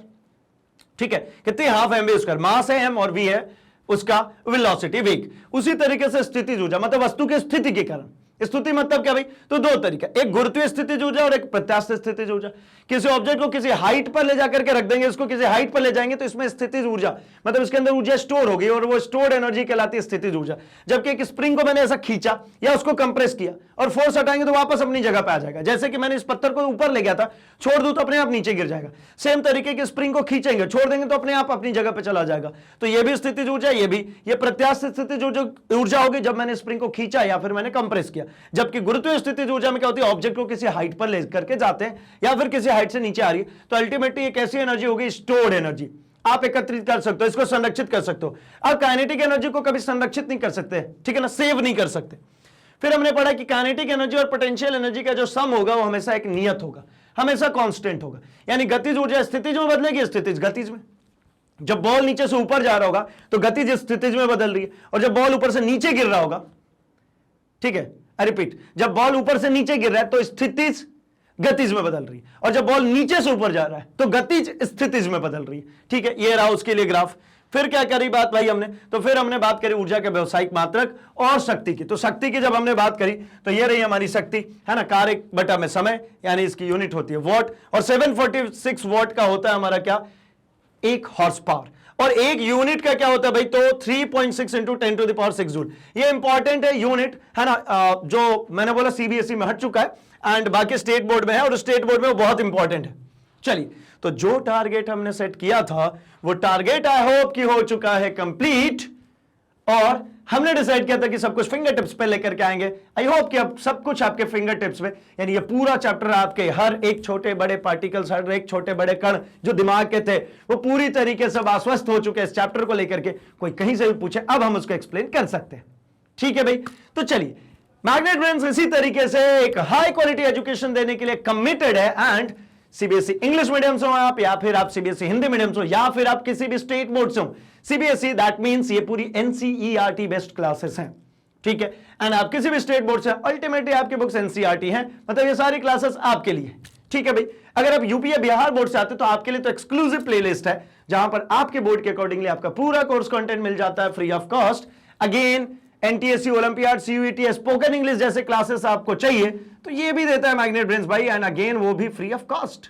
[SPEAKER 1] ठीक है, कितनी, हाफ mv स्क्वायर। मास है m और v है उसका वेलोसिटी, वेग। उसी तरीके से स्थितिज ऊर्जा मतलब वस्तु के स्थिति के कारण। स्थिति मतलब क्या भाई, तो दो तरीका, एक गुरुत्वीय स्थितिज ऊर्जा और एक प्रत्यास्थ स्थितिज ऊर्जा। किसी ऑब्जेक्ट को किसी हाइट पर ले जाकर के रख देंगे, इसको किसी हाइट पर ले जाएंगे तो इसमें स्थितिज ऊर्जा मतलब इसके अंदर ऊर्जा स्टोर होगी और वो स्टोर्ड एनर्जी कहलाती है स्थितिज ऊर्जा। जबकि एक स्प्रिंग को मैंने ऐसा खींचा या उसको कंप्रेस किया और फोर्स हटाएंगे तो वापस अपनी जगह पे आ जाएगा। जैसे कि मैंने इस पत्थर को ऊपर ले गया था, छोड़ दूं तो अपने आप नीचे गिर जाएगा। सेम तरीके की स्प्रिंग को खींचेंगे, छोड़ देंगे तो अपने आप अपनी जगह पे चला जाएगा। तो ये भी स्थितिज ऊर्जा, ये भी, ये प्रत्यास्थ स्थितिज ऊर्जा होगी जब मैंने स्प्रिंग को खींचा या फिर मैंने कंप्रेस किया। जबकि गुरुत्वीय स्थितिज ऊर्जा में क्या होती है, ऑब्जेक्ट को किसी हाइट पर लेकर के जाते हैं या फिर किसी हाइट से नीचे आ रही है तो अल्टीमेटली एक ऐसी एनर्जी होगी स्टोर्ड एनर्जी, आप एकत्रित कर सकते हो, इसको संरक्षित कर सकते हो। आप काइनेटिक एनर्जी को कभी संरक्षित नहीं कर सकते, ठीक है ना, सेव नहीं कर सकते। फिर हमने पढ़ा कि काइनेटिक एनर्जी और पोटेंशियल एनर्जी का जो सम होगा वो हमेशा एक नियत होगा, हमेशा कांस्टेंट होगा। यानी गतिज ऊर्जा स्थितिज में बदलेगी, स्थितिज गतिज में। जब बॉल नीचे से ऊपर जा रहा होगा तो गतिज स्थितिज में बदल रही है, और जब बॉल ऊपर से नीचे गिर रहा होगा, ठीक है, रिपीट, जब बॉल ऊपर से नीचे गिर रहा है तो स्थितिज गतिज में बदल रही है, और जब बॉल नीचे से ऊपर जा रहा है तो गतिज स्थितिज में बदल रही है। ठीक है, ये रहा उसके लिए ग्राफ। फिर क्या करी बात भाई हमने, तो फिर हमने बात करी ऊर्जा के व्यवसायिक मात्रक और शक्ति की। तो शक्ति की जब हमने बात करी तो ये रही हमारी शक्ति, है ना, कार्य बटा में समय, यानी इसकी यूनिट होती है वॉट, और 746 वॉट का होता है हमारा क्या, एक हॉर्स पावर। और एक यूनिट का क्या होता है भाई, तो 3.6 into 10 to the power 6 joule. ये इंपॉर्टेंट है यूनिट, है ना, जो मैंने बोला सीबीएसई में हट चुका है एंड बाकी स्टेट बोर्ड में है, और स्टेट बोर्ड में वो बहुत इंपॉर्टेंट है। चलिए, तो जो टारगेट हमने सेट किया था वो टारगेट आई होप कि हो चुका है कंप्लीट, और हमने डिसाइड किया था कि सब कुछ फिंगर टिप्स पे लेकर के आएंगे। आई होप कि अब सब कुछ आपके फिंगर टिप्स पे, यानी ये पूरा चैप्टर आपके हर एक छोटे बड़े पार्टिकल्स, हर एक छोटे बड़े कण जो दिमाग के थे वो पूरी तरीके से आश्वस्त हो चुके हैं इस चैप्टर को लेकर के। कोई कहीं से भी पूछे अब हम उसको एक्सप्लेन कर सकते हैं। ठीक है भाई, तो चलिए, मैग्नेट ब्रेन्स इसी तरीके से एक हाई क्वालिटी एजुकेशन देने के लिए कमिटेड है। एंड सीबीएसई इंग्लिश मीडियम से हो आप, या फिर आप सीबीएसई हिंदी मीडियम से हो, या फिर आप किसी भी स्टेट बोर्ड से हो, सीबीएसई दैट मींस ये पूरी एनसीईआरटी बेस्ड क्लासेस हैं। ठीक है, एंड आप किसी भी स्टेट बोर्ड से, अल्टीमेटली आपकी बुक्स एनसीईआरटी हैं, मतलब ये सारी क्लासेस आपके लिए। ठीक है भाई, अगर आप यूपी या बिहार बोर्ड से आते हो तो आपके लिए तो एक्सक्लूसिव प्लेलिस्ट है जहां पर आपके बोर्ड के अकॉर्डिंगली आपका पूरा कोर्स कंटेंट मिल जाता है free of cost. Again NTSC, olympiad, CUET, spoken English जैसे क्लासेस आपको चाहिए तो ये भी देता है मैग्नेट ब्रेन्स भाई, एंड अगेन वो भी फ्री ऑफ कॉस्ट।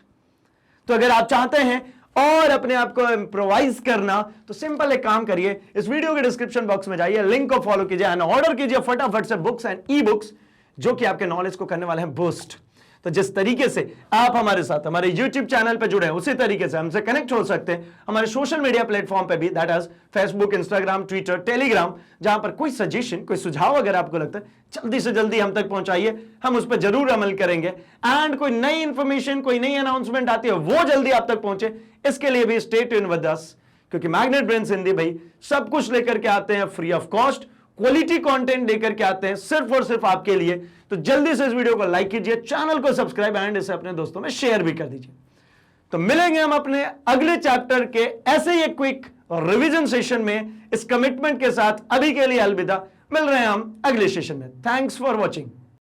[SPEAKER 1] तो अगर आप चाहते हैं और अपने आप को इम्प्रोवाइज करना तो सिंपल एक काम करिए, इस वीडियो के डिस्क्रिप्शन बॉक्स में जाइए, लिंक को फॉलो कीजिए एंड ऑर्डर कीजिए फटाफट से बुक्स एंड ई बुक्स जो कि आपके नॉलेज को करने वाले हैं बूस्ट। तो जिस तरीके से आप हमारे साथ हमारे YouTube चैनल पे जुड़े हैं उसी तरीके से हमसे कनेक्ट हो सकते हैं हमारे सोशल मीडिया प्लेटफॉर्म पे भी, that is Facebook, Instagram, Twitter, Telegram, जहां पर कोई सजेशन, कोई सुझाव अगर आपको लगता है जल्दी से जल्दी हम तक पहुंचाइए, हम उस पर जरूर अमल करेंगे। एंड कोई नई इंफॉर्मेशन, कोई नई अनाउंसमेंट आती है वो जल्दी आप तक पहुंचे, इसके लिए भी स्टे ट्यून्ड विद अस, क्योंकि मैग्नेट ब्रेन्स हिंदी भाई सब कुछ लेकर के आते हैं free of cost, quality content लेकर के आते हैं सिर्फ और सिर्फ आपके लिए। तो जल्दी से इस वीडियो को लाइक कीजिए, चैनल को सब्सक्राइब एंड इसे अपने दोस्तों में शेयर भी कर दीजिए। तो मिलेंगे हम अपने अगले चैप्टर के ऐसे ही एक क्विक रिवीजन सेशन में इस कमिटमेंट के साथ। अभी के लिए अलविदा, मिल रहे हैं हम अगले सेशन में। Thanks for watching.